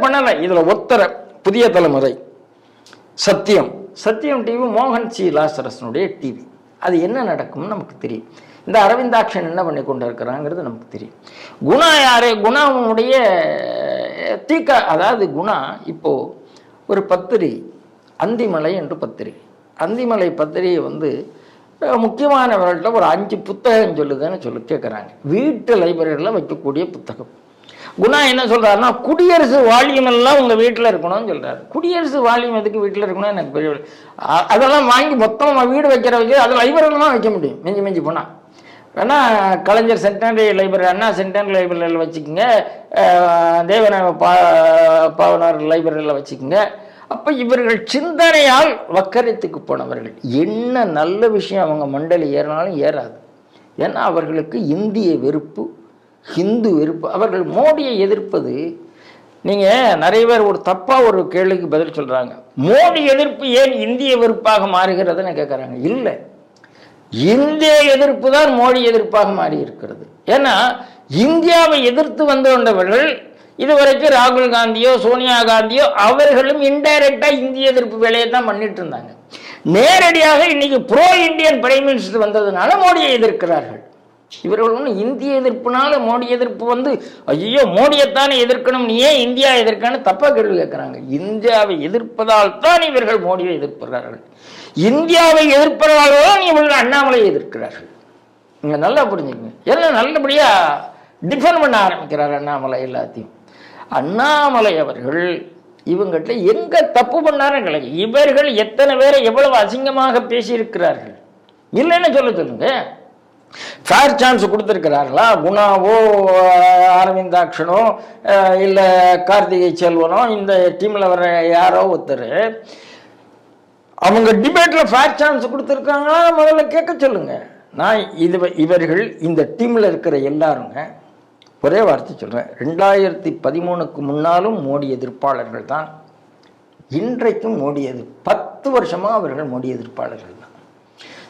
S1: பண்ணலை. இதில் ஒருத்தரை புதிய தலைமுறை சத்தியம் டிவி, மோகன் சி லாசரசனுடைய டிவி. அது என்ன நடக்கும்னு நமக்கு தெரியும். இந்த அரவிந்தாக்ஷன் என்ன பண்ணி கொண்டு இருக்கிறாங்கிறது நமக்கு தெரியும். குணா யாரு? குணாவுடைய அதாவது குணா இப்போ ஒரு பத்திரிகை, அந்திமலை என்று பத்திரிகை. அந்திமலை பத்திரிகை முக்கியமானவர்கள்ட்ட ஒரு 5 புத்தகம் சொல்லுதுன்னு கேட்குறாங்க. வீட்டு லைப்ரரியில் வைக்கக்கூடிய புத்தகம். குணா என்ன சொல்கிறாருன்னா, குடியரசு வால்யூம் எல்லாம் உங்கள் வீட்டில் இருக்கணும்னு சொல்கிறாரு. குடியரசு வால்யூம் எதுக்கு வீட்டில் இருக்கணும் எனக்கு பெரிய, அதெல்லாம் வாங்கி மொத்தமாக வீடு வைக்கிற அது லைப்ரரியில் தான் வைக்க முடியும். மிஞ்சி போனால் வேணால் கலைஞர் சென்டனரி லைப்ரரி, அண்ணா சென்டனரி லைப்ரரியில் வச்சுக்கோங்க, தேவன பாவனார் லைப்ரரியில் வச்சுக்கோங்க. அப்போ இவர்கள் சிந்தனையால் வக்கரத்துக்கு போனவர்கள். என்ன நல்ல விஷயம் அவங்க மண்டலி ஏறினாலும் ஏறாது. ஏன்னா அவர்களுக்கு இந்திய வெறுப்பு, ஹிந்து வெறுப்பு. அவர்கள் மோடியை எதிர்ப்பது, நீங்கள் நிறைய பேர் ஒரு தப்பாக ஒரு கேள்விக்கு பதில் சொல்கிறாங்க, மோடி எதிர்ப்பு ஏன் இந்திய வெறுப்பாக மாறுகிறதுன்னு கேட்குறாங்க. இல்லை, இந்திய எதிர்ப்பு தான் மோடி எதிர்ப்பாக மாறி இருக்கிறது. ஏன்னா இந்தியாவை எதிர்த்து வந்தவர்கள் இதுவரைக்கும் ராகுல் காந்தியோ சோனியா காந்தியோ அவர்களும் இன்டைரக்டா இந்திய எதிர்ப்பு வேலையை தான் பண்ணிட்டு இருந்தாங்க. நேரடியாக இன்னைக்கு ப்ரோ இந்தியன் பிரைம் மினிஸ்டர் வந்ததுனால மோடியை எதிர்க்கிறார்கள். இவர்கள் ஒன்றும் இந்திய எதிர்ப்புனால மோடி எதிர்ப்பு ஐயோ மோடியைத்தானே எதிர்க்கணும், நீ ஏன் இந்தியா எதிர்க்கான்னு தப்பா கேள்வி கேட்கிறாங்க. இந்தியாவை எதிர்ப்பதால் தான் இவர்கள் மோடியை எதிர்க்கிறார்கள். இந்தியாவை எதிர்ப்பதால் தான் இவர்கள் அண்ணாமலையை எதிர்க்கிறார்கள். நீங்க நல்லா புரிஞ்சுக்கங்க. எல்லாம் நல்லபடியா டிஃபெண்ட் பண்ண ஆரம்பிக்கிறார் அண்ணாமலை எல்லாத்தையும். அண்ணாமலை அவர்கள் இவங்ககிட்ட எங்க தப்பு பண்ணாருன்னு கிடையாது. இவர்கள் எத்தனை பேரை எவ்வளவு அசிங்கமாக பேசியிருக்கிறார்கள் இல்லைன்னு சொல்லுங்க. Fair chance கொடுத்துருக்கிறார்களா? குணாவோ அரவிந்தாக்ஷனோ இல்லை கார்த்திகை செல்வனோ இந்த டீமில் வர யாரோ ஒருத்தர் அவங்க டிபேட்டில் ஃபேர் சான்ஸ் கொடுத்துருக்காங்களா முதல்ல கேட்க சொல்லுங்க. நான் இவர்கள் இந்த டீமில் இருக்கிற எல்லாருங்க ஒரே வார்த்தை சொல்கிறேன், 2013க்கு முன்னாலும் மோடி எதிர்ப்பாளர்கள் தான், இன்றைக்கும் மோடி 10 வருஷமாக அவர்கள் மோடி எதிர்ப்பாளர்கள் தான்.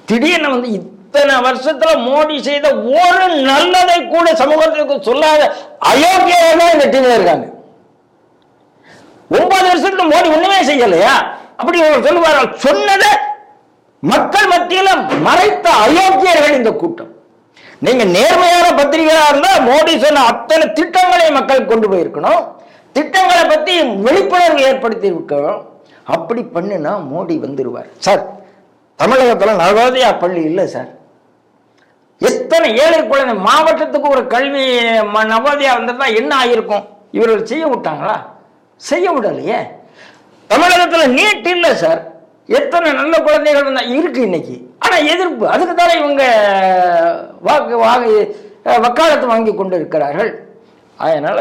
S1: திடீர்னு இத்தனை வருஷத்துல மோடி செய்த ஒரு நல்லதை கூட சமூகத்துக்கு சொல்லாத அயோக்கியர்கள் தான் இந்த டீம்ல இருக்காங்க. 9 வருஷத்துல மோடி ஒண்ணுமே செய்யலையா? அப்படி சொல்லுவார்கள். சொன்னதை மக்கள் மத்தியில மறைத்த அயோக்கியர்கள் இந்த கூட்டம். நீங்க நேர்மையான பத்திரிகையா இருந்தா மோடி சொன்ன அத்தனை திட்டங்களை மக்கள் கொண்டு போயிருக்கணும், திட்டங்களை பத்தி விழிப்புணர்வு ஏற்படுத்தி இருக்கணும். அப்படி பண்ணினா மோடி வந்துருவார். சார், தமிழகத்துல நவோதயா பள்ளி இல்லை சார். எத்தனை ஏழை குழந்தை, மாவட்டத்துக்கு ஒரு கல்வி நவோதயா வந்திருந்தா என்ன ஆகிருக்கும்? இவர்கள் செய்ய விட்டாங்களா? செய்ய விடலையே. தமிழகத்துல நீட் இல்லை சார். எத்தனை நல்ல குழந்தைகள் இருக்கு இன்னைக்கு. ஆனா எதிர்ப்பு, அதுக்கு தானே இவங்க வக்காலத்து வாங்கி கொண்டு இருக்கிறார்கள். அதனால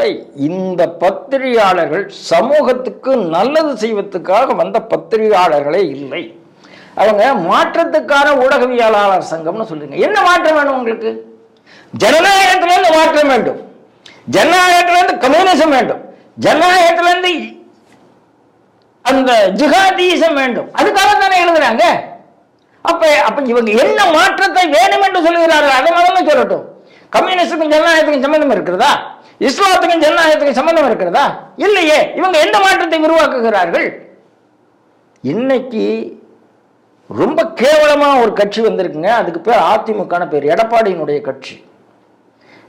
S1: இந்த பத்திரிகையாளர்கள் சமூகத்துக்கு நல்லது செய்வதற்காக வந்த பத்திரிகையாளர்களே இல்லை. அவங்க மாற்றத்துக்கான ஊடகவியலாளர் சங்கம்னு சொல்லுங்க. என்ன மாற்றம் வேணும் உங்களுக்கு? ஜனநாயகத்திலிருந்து மாற்றம் வேண்டும், ஜனநாயகத்திலிருந்து கம்யூனிசம் வேண்டும், ஜனநாயகத்திலிருந்து அந்த ஜிஹாதீசம் வேண்டும். அதுக்காக தானே எழுதுறாங்க. அப்ப இவங்க என்ன மாற்றத்தை வேணும் என்று சொல்லுகிறார்கள் அதை முதல்ல சொல்லட்டும். கம்யூனிஸ்டுக்கும் ஜனநாயகத்துக்கும் சம்பந்தம் இருக்கிறதா? இஸ்லாத்துக்கும் ஜனநாயகத்துக்கும் சம்பந்தம் இருக்கிறதா? இல்லையே. இவங்க எந்த மாற்றத்தை உருவாக்குகிறார்கள்? இன்னைக்கு ரொம்ப கேவலமா ஒரு கட்சி வந்திருக்குங்க. அதுக்கு பேர் அதிமுக பேர், எடப்பாடியினுடைய கட்சி.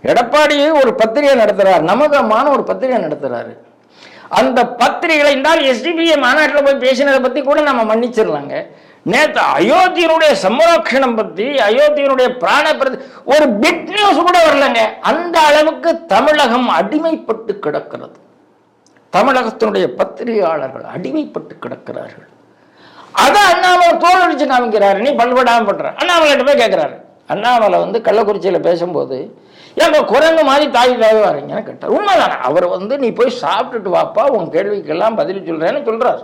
S1: எடப்பாடி ஒரு பத்திரிகை நடத்துறாரு, நமகமான ஒரு பத்திரிகை நடத்துறாரு. அந்த பத்திரிகை என்றால் எஸ்டிபிஐ மாநாட்டில் போய் பேசினதை பத்தி கூட நம்ம மன்னிச்சிடலாங்க. நேற்று அயோத்தியினுடைய சம்ரக்ஷணம் பத்தி, அயோத்தியினுடைய பிராண ஒரு பிட் நியூஸ் கூட வரலங்க. அந்த அளவுக்கு தமிழகம் அடிமைப்பட்டு கிடக்கிறது. தமிழகத்தினுடைய பத்திரிகையாளர்கள் அடிமைப்பட்டு கிடக்கிறார்கள். அதான் அண்ணாமலை தோல்வடிச்சு காமிக்கிறாரு. நீ பல்படாம பண்ற. அண்ணாமலை போய் கேட்கிறாரு. அண்ணாமலை கள்ளக்குறிச்சியில பேசும்போது ஏன் குரங்கு மாதிரி தாய் வரீங்கன்னு கேட்டார். உண்மைதானே. அவர் நீ போய் சாப்பிட்டுட்டு வாப்பா, உன் கேள்விக்கெல்லாம் பதில் சொல்றேன்னு சொல்றாரு.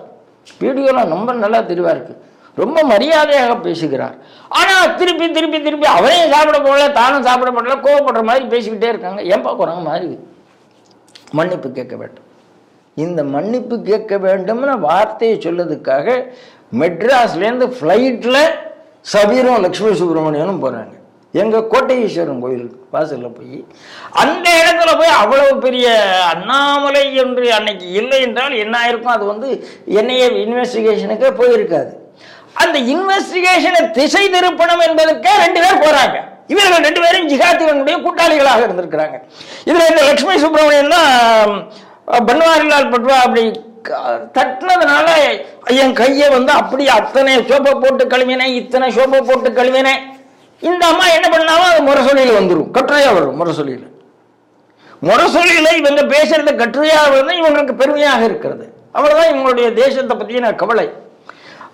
S1: வீடியோலாம் ரொம்ப நல்லா தெளிவா இருக்கு. ரொம்ப மரியாதையாக பேசுகிறார். ஆனா திருப்பி திருப்பி திருப்பி அவரையும் சாப்பிட போடல, தானும் சாப்பிட போடல, கோவப்படுற மாதிரி பேசிக்கிட்டே இருக்காங்க. ஏன்பா குரங்கு மாதிரி? மன்னிப்பு கேட்க வேண்டும். இந்த மன்னிப்பு கேட்க வேண்டும்னு வார்த்தையை சொல்லதுக்காக மெட்ராஸ்லேருந்து ஃப்ளைட்ல சபீரும் லட்சுமி சுப்பிரமணியனும் போறாங்க. எங்க கோட்டையீஸ்வரன் கோயிலுக்கு வாசல்ல போய் அந்த இடத்துல போய் அவ்வளவு பெரிய அண்ணாமலை என்று அன்னைக்கு இல்லை என்றால் என்ன ஆயிருக்கும்? அது என்னைய இன்வெஸ்டிகேஷனுக்கே போயிருக்காது. அந்த இன்வெஸ்டிகேஷனை திசை திருப்பணம் என்பதற்கே 2 பேர் போறாங்க. இவர்கள் 2 பேரும் ஜிகாதிகளுடைய கூட்டாளிகளாக இருந்திருக்கிறாங்க. இதுல இந்த லட்சுமி சுப்பிரமணியன் தான் பன்வாரிலால் பட்வா அப்படி தட்டினதுனால என் கையை அப்படி அத்தனை சோப்பை போட்டு கழுவினேன், இத்தனை சோப்பை போட்டு கழுவினேன். இந்த அம்மா என்ன பண்ணாலும் அது முரசொலியில் வந்துடும், கட்டுரையா வரும். முரசொலியில இவங்க பேசுறது கட்டுரையா வந்து இவங்களுக்கு பெருமையாக இருக்கிறது. அவ்வளவுதான் இவங்களுடைய தேசத்தை பற்றின கவலை.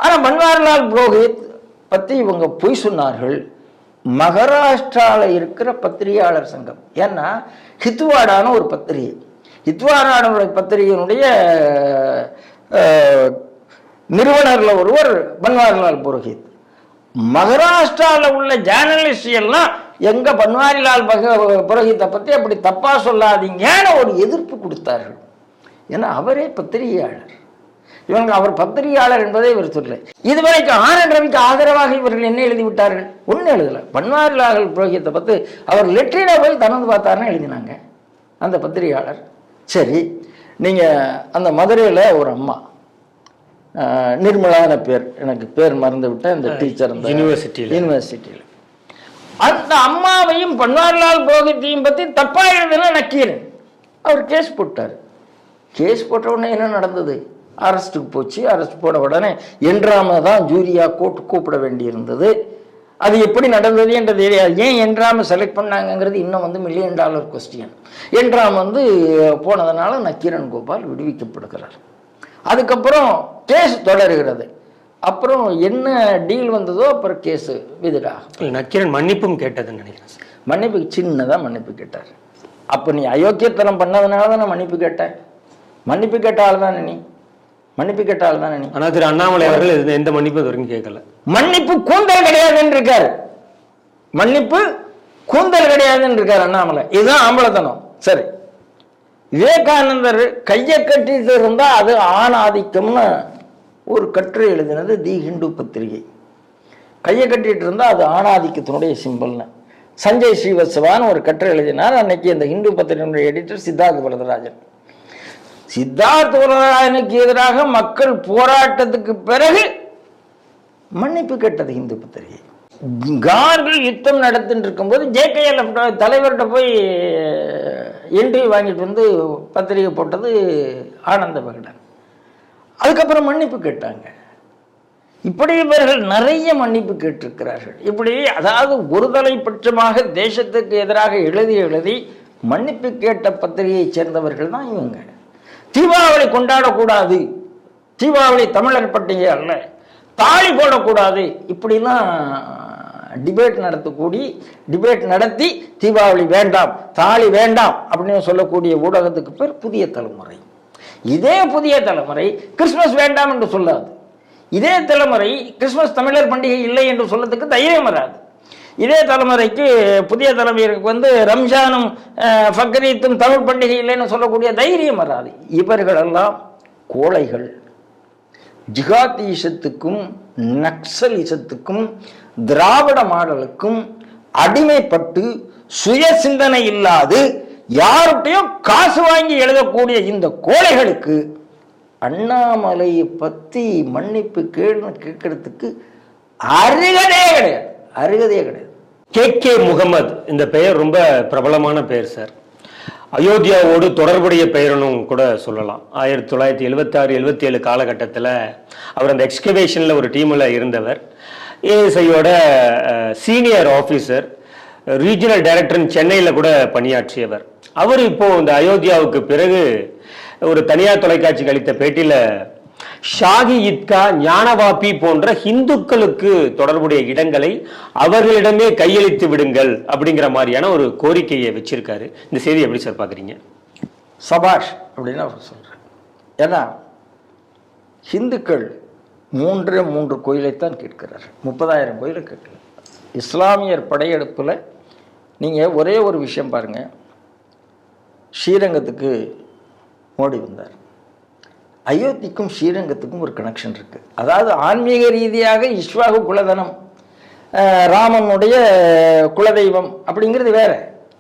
S1: ஆனா பன்வாரிலால் புரோஹித் பத்தி இவங்க பொய் சொன்னார்கள். மகாராஷ்டிரால இருக்கிற பத்திரிகையாளர் சங்கம், ஏன்னா ஹித்வாடான ஒரு பத்திரிகை, ஹித்வாடான பத்திரிகையினுடைய நிறுவனர்ல ஒருவர் பன்வாரிலால் புரோஹித். மகாராஷ்டிராவில் உள்ள ஜேர்னலிஸ்ட் எல்லாம் எங்க பன்வாரிலால் புரோஹித்தை பத்தி அப்படி தப்பா சொல்லாதீங்கன்னு ஒரு எதிர்ப்பு கொடுத்தார்கள். ஏன்னா அவரே பத்திரிகையாளர். அவர் பத்திரிகையாளர் என்பதை இவர் சொல்ல. இதுவரைக்கும் ஆனந்த் ரவிக்கு ஆதரவாக இவர்கள் என்ன எழுதி விட்டார்கள்? ஒன்னும் எழுதல. பன்வாரிலால் புரோஹித்தை பத்தி அவர் லெட்டரில போய் திறந்து பார்த்தாருன்னு எழுதினாங்க அந்த பத்திரிகையாளர். சரி, நீங்க அந்த மதுரையில ஒரு அம்மா, நிர்மலான பேர், எனக்கு பேர் மறந்து விட்டேன், இந்த டீச்சர் யூனிவர்சிட்டியில் அந்த அம்மாவையும் பன்வாரிலால் புரோஹித்தையும் பத்தி தப்பா எழுதுன நக்கீரன் அவர் கேஸ் போட்டார். கேஸ் போட்ட உடனே என்ன நடந்தது? அரெஸ்ட்டுக்கு போச்சு. அரெஸ்ட் போன உடனே என்றாம தான் ஜூரியா கோர்ட் கூப்பிட வேண்டியிருந்தது. அது எப்படி நடந்தது என்று தெரியாது. ஏன் என்றாம செலக்ட் பண்ணாங்கிறது இன்னும் $1 மில்லியன் கொஸ்டின். என்றாம் போனதுனால நக்கீரன் கோபால் விடுவிக்கப்படுகிறார். அதுக்கப்புறம் கேஸ் தொடர்கிறது. அப்புறம் என்ன டீல் வந்ததோ அப்புறம் கேஸ் விதிடாக
S2: நக்கீரன் மன்னிப்பும் கேட்டதுன்னு நினைக்கிறேன்.
S1: மன்னிப்பு சின்னதான் மன்னிப்பு கேட்டார். அப்போ நீ அயோக்கியத்தனம் பண்ணதுனால தான் நான் மன்னிப்பு கேட்டேன். மன்னிப்பு கேட்ட ஆள் தானே நீ, மன்னிப்பு கேட்ட ஆள் தானே நீ.
S2: ஆனால் திரு அண்ணாமலை அவர்கள் எந்த மன்னிப்பு வரைக்கும் கேட்கல.
S1: மன்னிப்பு கூந்தல் கிடையாதுன்னு இருக்காரு. மன்னிப்பு கூந்தல் கிடையாதுன்னு இருக்காரு அண்ணாமலை. இதுதான் ஆம்பளத்தனம். சரி, விவேகானந்தர் கையை கட்டிட்டு இருந்தா அது ஆணாதிக்கம்னு ஒரு கட்டுரை எழுதினது தி ஹிந்து பத்திரிகை. கையை கட்டிட்டு இருந்தா அது ஆணாதிக்கத்தினுடைய சிம்பிள்னு சஞ்சய் ஸ்ரீவத்சவான்னு ஒரு கட்டுரை எழுதினார். அன்னைக்கு இந்த ஹிந்து பத்திரிகையினுடைய எடிட்டர் சித்தார்த் வரதராஜன். சித்தார்த் வரதராஜனுக்கு எதிராக மக்கள் போராட்டத்துக்கு பிறகு மன்னிப்பு கேட்டது ஹிந்து பத்திரிகை. கார்கள் யுத்தம் நடத்திட்டு இருக்கும்போது JKL தலைவர்கிட்ட போய் இன்டர்வியூ வாங்கிட்டு பத்திரிகை போட்டது ஆனந்த விகடன். அதுக்கப்புறம் மன்னிப்பு கேட்டாங்க. இப்படி இவர்கள் நிறைய மன்னிப்பு கேட்டிருக்கிறார்கள். இப்படி அதாவது ஒருதலை பட்சமாக தேசத்துக்கு எதிராக எழுதி மன்னிப்பு கேட்ட பத்திரிகையை சேர்ந்தவர்கள் தான் இவங்க. தீபாவளி கொண்டாடக்கூடாது, தீபாவளி தமிழர் பண்டிகை அல்ல, தாலி போடக்கூடாது, இப்படிலாம் டிபேட் நடத்தி தீபாவளி வேண்டாம், தாலி வேண்டாம் அப்படின்னு சொல்லக்கூடிய ஊடகத்துக்கு பேர் புதிய தலைமுறை. இதே புதிய தலைமுறை கிறிஸ்துமஸ் வேண்டாம் என்று சொல்லாது. இதே தலைமுறை கிறிஸ்துமஸ் தமிழர் பண்டிகை இல்லை என்று சொல்லத்துக்கு தைரியம் வராது. இதே தலைமுறைக்கு புதிய தலைமுறைக்கு ரம்ஜானும் பக்ரீத்தும் தமிழ் பண்டிகை இல்லைன்னு சொல்லக்கூடிய தைரியம் வராது. இவர்களெல்லாம் கோழைகள். ஜிகாதீசத்துக்கும் நக்சலிசத்துக்கும் திராவிட மாடலுக்கும் அடிமைப்பட்டு சுய சிந்தனை இல்லாது யார்கிட்டையும் காசு வாங்கி எழுதக்கூடிய இந்த கோழைகளுக்கு அண்ணாமலையை பத்தி மன்னிப்பு கேட்கறதுக்கு அருகதையே கிடையாது.
S2: கே முகமது இந்த பெயர் ரொம்ப பிரபலமான பெயர் சார். அயோத்தியாவோடு தொடர்புடைய பெயரனும் கூட சொல்லலாம். 1976-77 காலகட்டத்தில் அவர் அந்த எக்ஸ்கவேஷனில் ஒரு டீமில் இருந்தவர். ஏஎஸ்ஐயோட சீனியர் ஆஃபீஸர், ரீஜனல் டைரக்டர் சென்னையில் கூட பணியாற்றியவர். அவர் இப்போ இந்த அயோத்தியாவுக்கு பிறகு ஒரு தனியார் தொலைக்காட்சிக்கு அளித்த பேட்டியில் ஷாகி ஈத்கா, ஞானவாபி போன்ற இந்துக்களுக்கு தொடர்புடைய இடங்களை அவர்களிடமே கையளித்து விடுங்கள் அப்படிங்கிற மாதிரியான ஒரு கோரிக்கையை வச்சிருக்காரு. இந்த செய்தி எப்படி சார் பாக்குறீங்க?
S1: சபாஷ் அப்படின்னு அவர் சொல்றார். ஏன்னா ஹிந்துக்கள் 3 கோயிலைத்தான் கேட்கிறார், 30,000 கோயிலை கேட்கல. இஸ்லாமியர் படையெடுப்பில் நீங்கள் ஒரே ஒரு விஷயம் பாருங்கள். ஸ்ரீரங்கத்துக்கு மோடி வந்தார். அயோத்திக்கும் ஸ்ரீரங்கத்துக்கும் ஒரு கனெக்ஷன் இருக்குது. அதாவது ஆன்மீக ரீதியாக இஸ்வாகு குலதனம், ராமனுடைய குலதெய்வம் அப்படிங்கிறது வேற.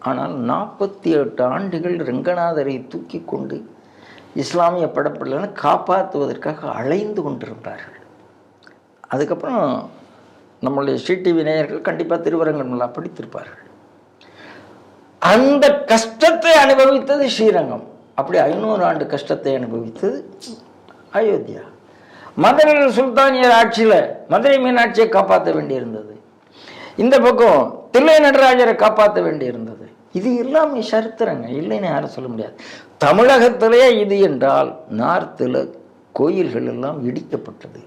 S1: ஆனால் 48 ஆண்டுகள் ரங்கநாதரை தூக்கி கொண்டு இஸ்லாமிய படப்பில்லைன்னு காப்பாற்றுவதற்காக அலைந்து கொண்டிருந்தார்கள். அதுக்கப்புறம் நம்மளுடைய ஸ்ரீடிவி நேயர்கள் கண்டிப்பாக திருவரங்கம்லாம் படித்திருப்பார்கள். அந்த கஷ்டத்தை அனுபவித்தது ஸ்ரீரங்கம். அப்படி 500 ஆண்டு கஷ்டத்தை அனுபவித்தது அயோத்தியா. மதுரை சுல்தானியர் ஆட்சியில் மதுரை மீனாட்சியை காப்பாற்ற வேண்டியிருந்தது. இந்த பக்கம் தில்லை நடராஜரை காப்பாற்ற வேண்டியிருந்தது. இது எல்லாமே சரித்திரங்க, இல்லைன்னு யாரும் சொல்ல முடியாது. தமிழகத்திலேயே இது என்றால் நார்த்தில் கோயில்கள் எல்லாம் இடிக்கப்பட்டது.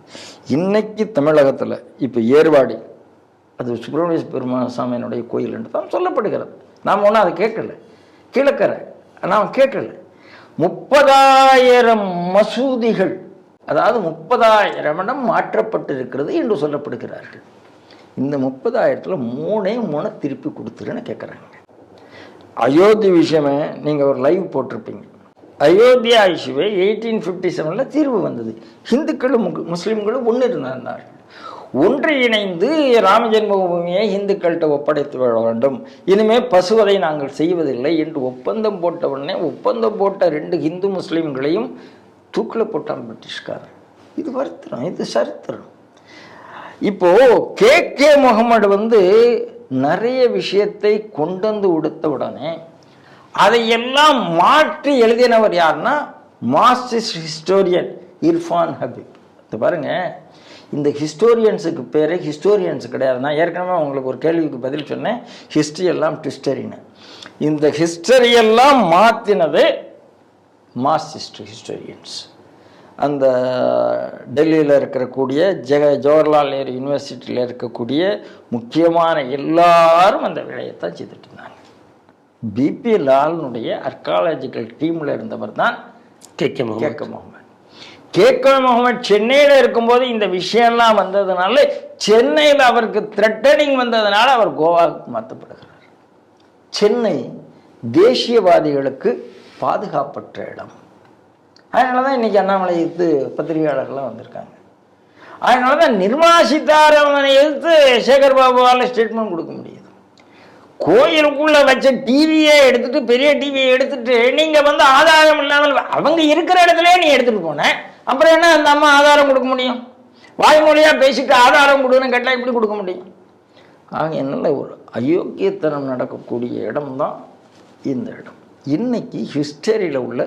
S1: இன்னைக்கு தமிழகத்தில் இப்போ ஏர்வாடி அது சுப்பிரமணிய பெருமாள் சாமியினுடைய கோயில் என்று தான் சொல்லப்படுகிறது. நாம் ஒன்றும் அதை கேட்கல. கீழக்கரை நாம் கேட்கல. 30,000 மசூதிகள், அதாவது 30,000 இடம் மாற்றப்பட்டிருக்கிறது என்று சொல்லப்படுகிறார்கள். இந்த 30,000ல் 3 திருப்பி கொடுத்துருன்னு கேட்குறாங்க. அயோத்தி விஷயமே நீங்கள் ஒரு லைவ் போட்டிருப்பீங்க. அயோத்தியா இஷ்யூவை 1857 தீர்வு வந்தது. இந்துக்களும் முஸ்லீம்களும் ஒன்று இருந்தார்கள். ஒன்று இணைந்து ராம ஜென்மபூமியை இந்துக்கள்கிட்ட ஒப்படைத்து விட வேண்டும், இனிமேல் பசுவதை நாங்கள் செய்வதில்லை என்று ஒப்பந்தம் போட்ட உடனே ஒப்பந்தம் போட்ட 2 இந்து முஸ்லீம்களையும் தூக்கில் போட்டான் பிரிட்டிஷ்காரர். இது வருத்தம், இது சரித்திரம். இப்போ கே முகமது நிறைய விஷயத்தை கொண்டு வந்து உடுத்த உடனே அதையெல்லாம் மாற்றி எழுதினவர் யாருன்னா மார்க்சிஸ்ட் ஹிஸ்டோரியன் இர்ஃபான் ஹபீப். இது பாருங்க, இந்த ஹிஸ்டோரியன்ஸுக்கு பேரே ஹிஸ்டோரியன்ஸ் கிடையாது. நான் ஏற்கனவே உங்களுக்கு ஒரு கேள்விக்கு பதில் சொன்னேன், ஹிஸ்ட்ரி எல்லாம் ட்விஸ்டரின்னு. இந்த ஹிஸ்டரியெல்லாம் மாற்றினது மார்க்சிஸ்ட் ஹிஸ்டோரியன்ஸ். அந்த டெல்லியில் இருக்கக்கூடிய ஜவஹர்லால் நேரு யூனிவர்சிட்டியில் இருக்கக்கூடிய முக்கியமான எல்லாரும் அந்த வேலையைத்தான் செய்துட்டு இருந்தாங்க. பிபி லால்னுடைய ஆர்காலஜிக்கல் டீமில் இருந்தவர் தான் கே முகமது. சென்னையில் இருக்கும்போது இந்த விஷயம்லாம் வந்ததுனால, சென்னையில் அவருக்கு த்ரெட்டனிங் வந்ததுனால அவர் கோவாவுக்கு மாற்றப்படுகிறார். சென்னை தேசியவாதிகளுக்கு பாதுகாப்பற்ற இடம். அதனால தான் இன்னைக்கு அண்ணாமலை எதிர்த்து பத்திரிகையாளர்கள்லாம் வந்திருக்காங்க. அதனால தான் நிர்மலா சீதாராமனை எதிர்த்து சேகர் பாபுவால் ஸ்டேட்மெண்ட் கொடுக்க முடியுது. கோயிலுக்குள்ள வச்ச டிவியை எடுத்துட்டு, பெரிய டிவியை எடுத்துட்டு நீங்க ஆதாரம் இல்லாமல் அவங்க இருக்கிற இடத்துல நீ எடுத்துட்டு போன, அப்புறம் என்ன அந்த அம்மா ஆதாரம் கொடுக்க முடியும்? வாய்மொழியா பேசிட்டு ஆதாரம் கொடுன்னு கேட்டால் எப்படி கொடுக்க முடியும்? ஆக என்னால் ஒரு அயோக்கியத்தனம் நடக்கக்கூடிய இடம்தான் இந்த இடம். இன்னைக்கு ஹிஸ்டரியில் உள்ள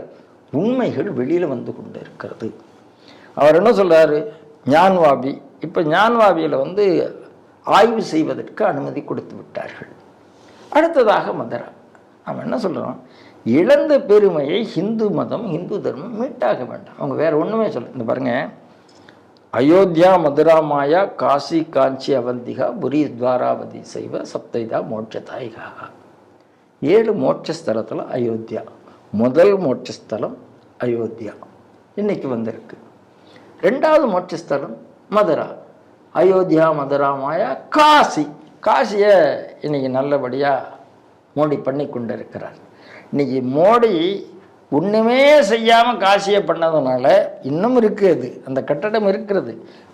S1: உண்மைகள் வெளியில் வந்து கொண்டு இருக்கிறது. அவர் என்ன சொல்றாரு? ஞான்வாபி. இப்போ ஞான்வாபியில் ஆய்வு செய்வதற்கு அனுமதி கொடுத்து விட்டார்கள். அடுத்ததாக மதுரா. அவன் என்ன சொல்கிறான்? இழந்த பெருமையை இந்து மதம், இந்து தர்மம் மீட்டாக வேண்டாம். அவங்க வேற ஒன்றுமே சொல்ல. இந்த பாருங்க, அயோத்தியா மதுரா மாயா காசி காஞ்சி அவந்திகா புரி துவாராவதி செய்வ சப்தைதா மோட்சதாயிகா. 7 மோட்சஸ்தலத்தில் அயோத்தியா. முதல் மோட்சஸ்தலம் அயோத்தியா இன்னைக்கு வந்திருக்கு. 2வது மோட்சஸ்தலம் மதுரா. அயோத்தியா மதுரா மாயா காசி. காசியை இன்னைக்கு நல்லபடியாக மோடி பண்ணி கொண்டு இருக்கிறார். இன்னைக்கு மோடி ஒன்றுமே செய்யாமல் காசியை பண்ணதுனால இன்னும் இருக்குது, அந்த கட்டடம் இருக்கிறது,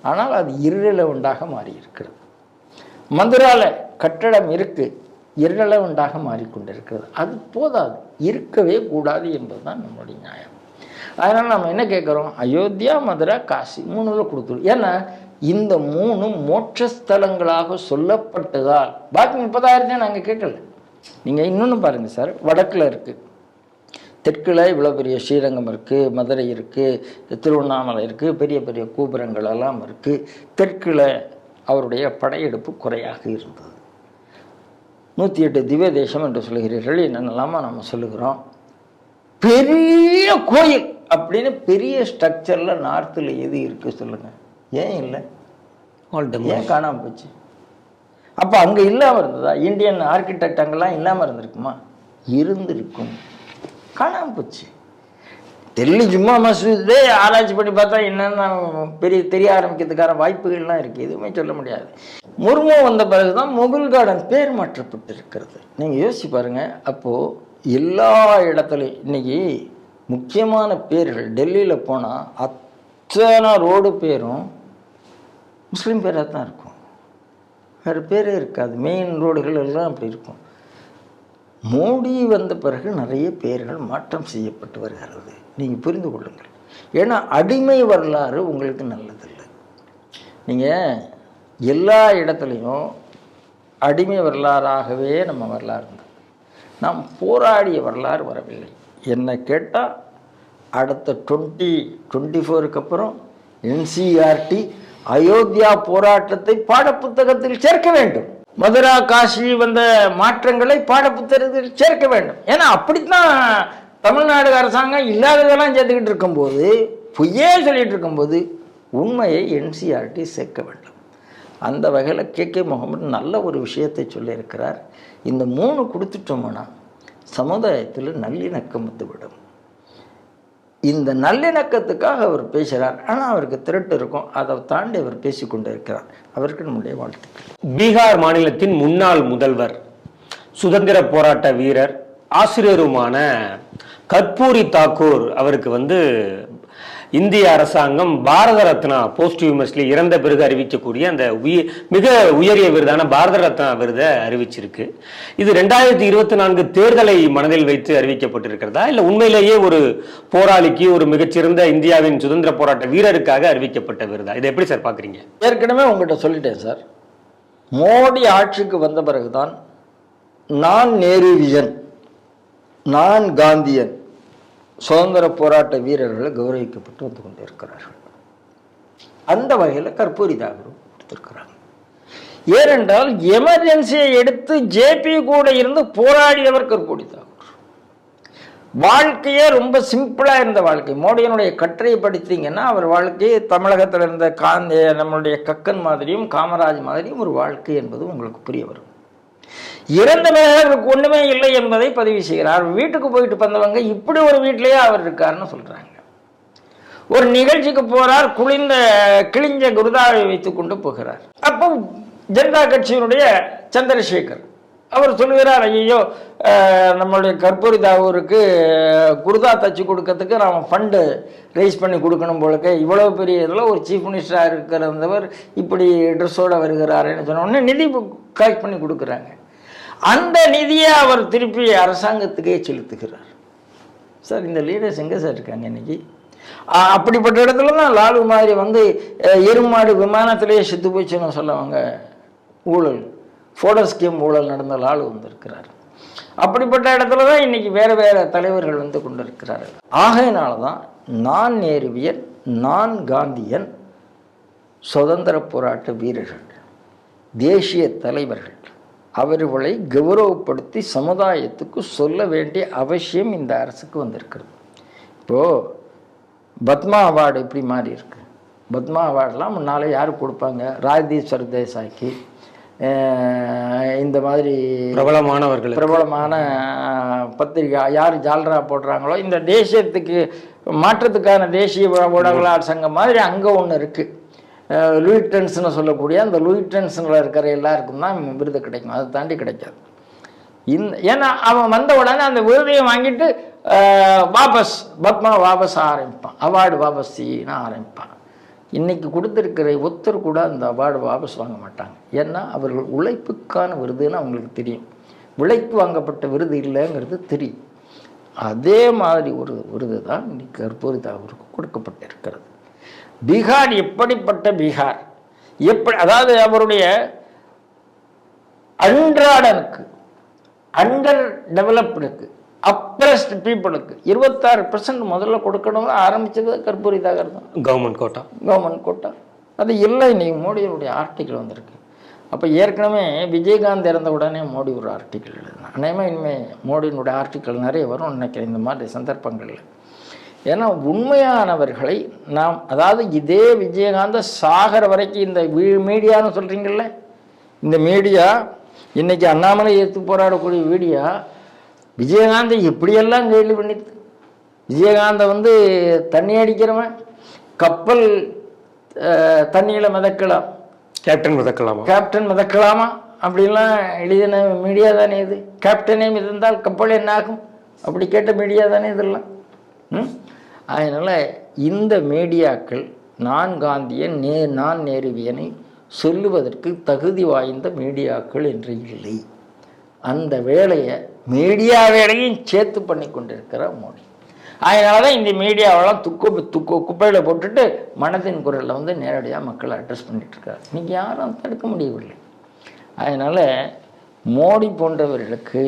S1: ஆனால் அது irrelevant-ஆக மாறி இருக்கிறது. மதுராவில் கட்டடம் இருக்கு, irrelevant-ஆக மாறிக்கொண்டிருக்கிறது. அது போதாது, இருக்கவே கூடாது என்பதுதான் நம்மளுடைய நியாயம். அதனால் நம்ம என்ன கேட்குறோம், அயோத்தியா மதுரா காசி 3 கொடுத்துரும். ஏன்னா இந்த 3 மோட்சஸ்தலங்களாக சொல்லப்பட்டதால் பாக்கி 30,000 நாங்கள் கேட்கல. நீங்கள் இன்னொன்று பாருங்கள் சார், வடக்கில் இருக்குது, தெற்கில் இவ்வளோ பெரிய ஸ்ரீரங்கம் இருக்குது, மதுரை இருக்குது, திருவண்ணாமலை இருக்குது, பெரிய பெரிய கோபுரங்கள் எல்லாம் இருக்குது. தெற்கில் அவருடைய படையெடுப்பு குறையாக இருந்தது. 108 திவ்ய தேசம் என்று சொல்கிறீர்கள், என்னென்னலாமா நம்ம சொல்லுகிறோம். பெரிய கோயில் அப்படின்னு பெரிய ஸ்ட்ரக்சரில் நார்த்தில் எது இருக்குது சொல்லுங்கள், ஏன் இல்லை, ஏன் காணாமல் போச்சு? அப்போ அங்கே இல்லாமல் இருந்ததா? இந்தியன் ஆர்கிடெக்ட் அங்கெல்லாம் இல்லாமல் இருந்திருக்குமா? இருந்திருக்கும், காணாமல் போச்சு. டெல்லி ஜும்மா மசூதே ஆராய்ச்சி பண்ணி பார்த்தா என்னென்ன பெரிய தெரிய ஆரம்பிக்கிறதுக்கான வாய்ப்புகள்லாம் இருக்குது, எதுவுமே சொல்ல முடியாது. முர்மு வந்த பிறகு தான் முகுல் கார்டன் பேர் மாற்றப்பட்டு இருக்கிறது. நீங்கள் யோசிச்சு பாருங்கள். அப்போது எல்லா இடத்துலையும் இன்னைக்கு முக்கியமான பேர்கள் டெல்லியில் போனால் அத்தனை ரோடு பேரும் முஸ்லீம் பேராக தான் இருக்கும், வேறு பேரே இருக்காது. மெயின் ரோடுகள் எல்லாம் அப்படி இருக்கும். மோடி வந்த பிறகு நிறைய பேர்கள் மாற்றம் செய்யப்பட்டு வருகிறது. நீங்கள் புரிந்து கொள்ளுங்கள். ஏன்னா அடிமை வரலாறு உங்களுக்கு நல்லதில்லை. நீங்கள் எல்லா இடத்துலையும் அடிமை வரலாறாகவே நம்ம வரலாறு இருந்தது. நாம் போராடிய வரலாறு வரவில்லை. என்னை கேட்டால் அடுத்த 2024 அப்புறம் NCERT அயோத்தியா போராட்டத்தை பாடப்புத்தகத்தில் சேர்க்க வேண்டும். மதுரா காசி வந்த மாற்றங்களை பாடப்புத்தகத்தில் சேர்க்க வேண்டும். ஏன்னா அப்படித்தான் தமிழ்நாடு அரசாங்கம் இல்லாததெல்லாம் சேர்த்துக்கிட்டு இருக்கும்போது, பொய்யே சொல்லிட்டு இருக்கும்போது உண்மையை NCERT சேர்க்க வேண்டும். அந்த வகையில் KK முகமது நல்ல ஒரு விஷயத்தை சொல்லியிருக்கிறார். இந்த 3 கொடுத்துட்டோம்னா சமுதாயத்தில் நல்லிணக்கம் வந்துவிடும். இந்த நல்லிணக்கத்துக்காக அவர் பேசுகிறார். ஆனால் அவருக்கு திரட்டு இருக்கும், அதை தாண்டி அவர் பேசிக்கொண்டு இருக்கிறார். அவருக்கு நம்முடைய வாழ்த்துக்கள்.
S2: பீகார் மாநிலத்தின் முன்னாள் முதல்வர், சுதந்திர போராட்ட வீரர், ஆசிரியருமான கர்பூரி தாக்கூர் அவருக்கு இந்திய அரசாங்கம் பாரத ரத்னா போஸ்ட்ஹியூமஸ்லி இறந்த பிறகு அறிவிக்கக்கூடிய அந்த மிக உயரிய விருதான பாரத ரத்னா விருதை அறிவிச்சிருக்கு. இது 2024 தேர்தலை மனதில் வைத்து அறிவிக்கப்பட்டிருக்கிறதா, இல்லை உண்மையிலேயே ஒரு போராளிக்கு, ஒரு மிகச்சிறந்த இந்தியாவின் சுதந்திர போராட்ட வீரருக்காக அறிவிக்கப்பட்ட விருதா? இதை எப்படி சார் பார்க்குறீங்க?
S1: ஏற்கனவே உங்கள்கிட்ட சொல்லிட்டேன் சார். மோடி ஆட்சிக்கு வந்த பிறகுதான் நான் நேருவியன், நான் காந்தியன், சுதந்திர போராட்ட வீரர்கள் கௌரவிக்கப்பட்டு வந்து கொண்டு இருக்கிறார்கள். அந்த வகையில் கர்பூரி தாக்கூர் கொடுத்திருக்கிறாங்க. ஏனென்றால் எமர்ஜென்சியை எடுத்து ஜேபி கூட இருந்து போராடியவர் கர்பூரி தாக்கூர். வாழ்க்கையே ரொம்ப சிம்பிளாக இருந்த வாழ்க்கை. மோடியினுடைய கட்டுரையை படித்தீங்கன்னா அவர் வாழ்க்கையை தமிழகத்தில் இருந்த நம்மளுடைய கக்கன் மாதிரியும் காமராஜ் மாதிரியும் ஒரு வாழ்க்கை என்பது உங்களுக்கு புரிய வரும். இறந்த மேலருக்கு ஒன்றுமே இல்லை என்பதை பதிவு செய்கிறார். வீட்டுக்கு போயிட்டு வந்தவங்க இப்படி ஒரு வீட்டிலேயே அவர் இருக்காருன்னு சொல்கிறாங்க. ஒரு நிகழ்ச்சிக்கு போகிறார், கிழிஞ்ச குருதாவை வைத்து கொண்டு போகிறார். அப்போ ஜனதா கட்சியினுடைய சந்திரசேகர் அவர் சொல்கிறார், ஐயோ நம்மளுடைய கர்பூரி தாக்கூருக்கு குருதா தச்சு கொடுக்கறதுக்கு நாம் ஃபண்டு ரைஸ் பண்ணி கொடுக்கணும் போலக்க, இவ்வளோ பெரிய இதில் ஒரு சீஃப் மினிஸ்டராக இருக்கிறவர் இப்படி ட்ரெஸ்ஸோடு வருகிறாருன்னு சொன்ன உடனே நிதி கலெக்ட் பண்ணி கொடுக்குறாங்க. அந்த நிதியை அவர் திருப்பி அரசாங்கத்துக்கே செலுத்துகிறார். சார் இந்த லீடர்ஸ் எங்கே சார் இருக்காங்க இன்னைக்கு? அப்படிப்பட்ட இடத்துல தான் லாலு மாதிரி எருமாடு விமானத்திலேயே செத்து போச்சுன்னு சொல்லவங்க ஊழல், ஃபோடோ ஸ்கீம் ஊழல் நடந்த லாலு வந்திருக்கிறார். அப்படிப்பட்ட இடத்துல தான் இன்னைக்கு வேறு வேறு தலைவர்கள் வந்து கொண்டு இருக்கிறார்கள். ஆகையினால தான் நான் நேருவியன், நான் காந்தியன், சுதந்திர போராட்ட வீரர்கள், தேசிய தலைவர்கள், அவர்களை கௌரவப்படுத்தி சமுதாயத்துக்கு சொல்ல வேண்டிய அவசியம் இந்த அரசுக்கு வந்திருக்கிறது. இப்போது பத்மா அவார்டு இப்படி மாறி இருக்கு. பத்மா அவார்டெலாம் முன்னால் யாருக்கு கொடுப்பாங்க? ராஜ்தீப் சர்தேசாய்க்கு, இந்த மாதிரி பிரபலமான பத்திரிகை யார் ஜால்ரா போடுறாங்களோ, இந்த தேசியத்துக்கு மாற்றத்துக்கான தேசிய ஊடகங்களாளர் சங்கம் மாதிரி அங்கே ஒன்று இருக்குது. லூயிட்டன்ஸ்னு சொல்லக்கூடிய அந்த லூயிட்டன்ஸில் இருக்கிற எல்லாருக்கும் தான் விருது கிடைக்கும், அதை தாண்டி கிடைக்காது. ஏன்னா அவன் வந்த உடனே அந்த விருதையும் வாங்கிட்டு வாபஸ் பத்மா வாபஸ் ஆரம்பிப்பான், அவார்டு வாபஸ் செய்யணும் ஆரம்பிப்பான். இன்றைக்கி கொடுத்துருக்கிற ஒருத்தர் கூட அந்த அவார்டு வாபஸ் வாங்க மாட்டாங்க. ஏன்னா அவர்கள் உழைப்புக்கான விருதுன்னு அவங்களுக்கு தெரியும், விலைக்கு வாங்கப்பட்ட விருது இல்லைங்கிறது தெரியும். அதே மாதிரி ஒரு விருது தான் இன்னைக்கு கர்பூரி தாகூருக்கு கொடுக்கப்பட்டிருக்கிறது. பீகார் எப்படிப்பட்ட பீகார், எப்படி, அதாவது அவருடைய அன்றாடனுக்கு, அண்டர் டெவலப்டுக்கு, அப்ரஸ்ட் பீப்புளுக்கு 26% முதல்ல கொடுக்கணும் ஆரம்பிச்சது கர்பூரி தாகூர் தான். கவர்மெண்ட் கோட்டா அது இல்லை. இன்னைக்கு மோடியோடைய ஆர்டிக்கிள் வந்திருக்கு. அப்போ ஏற்கனவே விஜயகாந்த் இறந்த உடனே மோடி ஒரு ஆர்டிக்கிள் எழுதினார். அநேகமாக இனிமேல் மோடியினுடைய ஆர்டிக்கிள் நிறைய வரும் நினைக்கிறேன் இந்த மாதிரி சந்தர்ப்பங்களில். ஏன்னா உண்மையானவர்களை நாம், அதாவது இதே விஜயகாந்த சாகர வரைக்கும் இந்த மீடியான்னு சொல்கிறீங்கள, இந்த மீடியா இன்றைக்கி அண்ணாமலை ஏற்று போராடக்கூடிய மீடியா விஜயகாந்தை எப்படியெல்லாம் கேள்வி பண்ணிட்டு, விஜயகாந்தை தண்ணி அடிக்கிறவன் கப்பல் தண்ணியில் மிதக்கலாம், கேப்டன் மிதக்கலாமா அப்படின்லாம் எழுதின மீடியா தானே இது. கேப்டனே மிதந்தால் கப்பல் என்ன ஆகும் அப்படி கேட்ட மீடியா தானே இதெல்லாம். அதனால் இந்த மீடியாக்கள் நான் காந்தியன் நான் நேருவியனை சொல்லுவதற்கு தகுதி வாய்ந்த மீடியாக்கள் என்று இல்லை. அந்த வேலையை மீடியா வேலையும் சேர்த்து பண்ணி கொண்டிருக்கிற மோடி. அதனால தான் இந்த மீடியாவெல்லாம் குப்பையில் போட்டுட்டு மனதின் குரலில் நேரடியாக மக்களை அட்ரஸ் பண்ணிகிட்ருக்காரு. இன்றைக்கி யாரும் தடுக்க முடியவில்லை. அதனால் மோடி போன்றவர்களுக்கு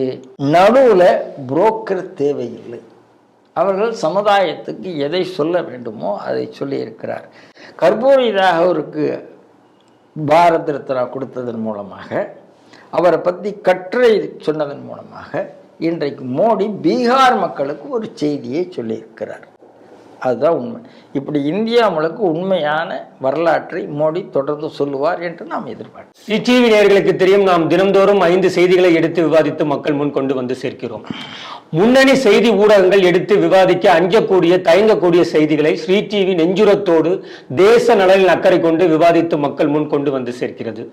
S1: நடுவில் புரோக்கர் தேவையில்லை. அவர்கள் சமுதாயத்துக்கு எதை சொல்ல வேண்டுமோ அதை சொல்லியிருக்கிறார். கர்பூரி தாகூருக்கு பாரத் ரத்னா கொடுத்ததன் மூலமாக, அவரை பற்றி கட்டுரை சொன்னதன் மூலமாக இன்றைக்கு மோடி பீகார் மக்களுக்கு ஒரு செய்தியை சொல்லியிருக்கிறார். அதுதான் உண்மை. இப்படி இந்தியா முழுக்க உண்மையான வரலாற்றை மோடி தொடர்ந்து சொல்லுவார் என்று நாம் எதிர்பார்க்கிறோம்.
S2: டிவி நேயர்களுக்கு தெரியும், நாம் தினந்தோறும் 5 செய்திகளை எடுத்து விவாதித்து மக்கள் முன் கொண்டு வந்து சேர்க்கிறோம். முன்னணி செய்தி ஊடகங்கள் எடுத்து விவாதிக்க அஞ்சக்கூடிய தயங்கக்கூடிய செய்திகளை ஸ்ரீ டிவி நெஞ்சுரத்தோடு தேச நலனில் அக்கறை கொண்டு விவாதித்து மக்கள் முன் கொண்டு வந்து சேர்க்கிறது.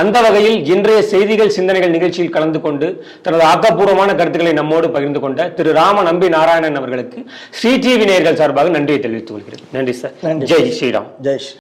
S2: அந்த வகையில் இன்றைய செய்திகள் சிந்தனைகள் நிகழ்ச்சியில் கலந்து கொண்டு தனது ஆக்கப்பூர்வமான கருத்துக்களை நம்மோடு பகிர்ந்து கொண்ட திரு ராம நம்பி நாராயணன் அவர்களுக்கு ஸ்ரீ டிவி நேயர்கள் சார்பாக நன்றியை தெரிவித்துக் கொள்கிறேன். நன்றி சார். ஜெய் ஸ்ரீராம்.
S1: ஜெய் ஸ்ரீ.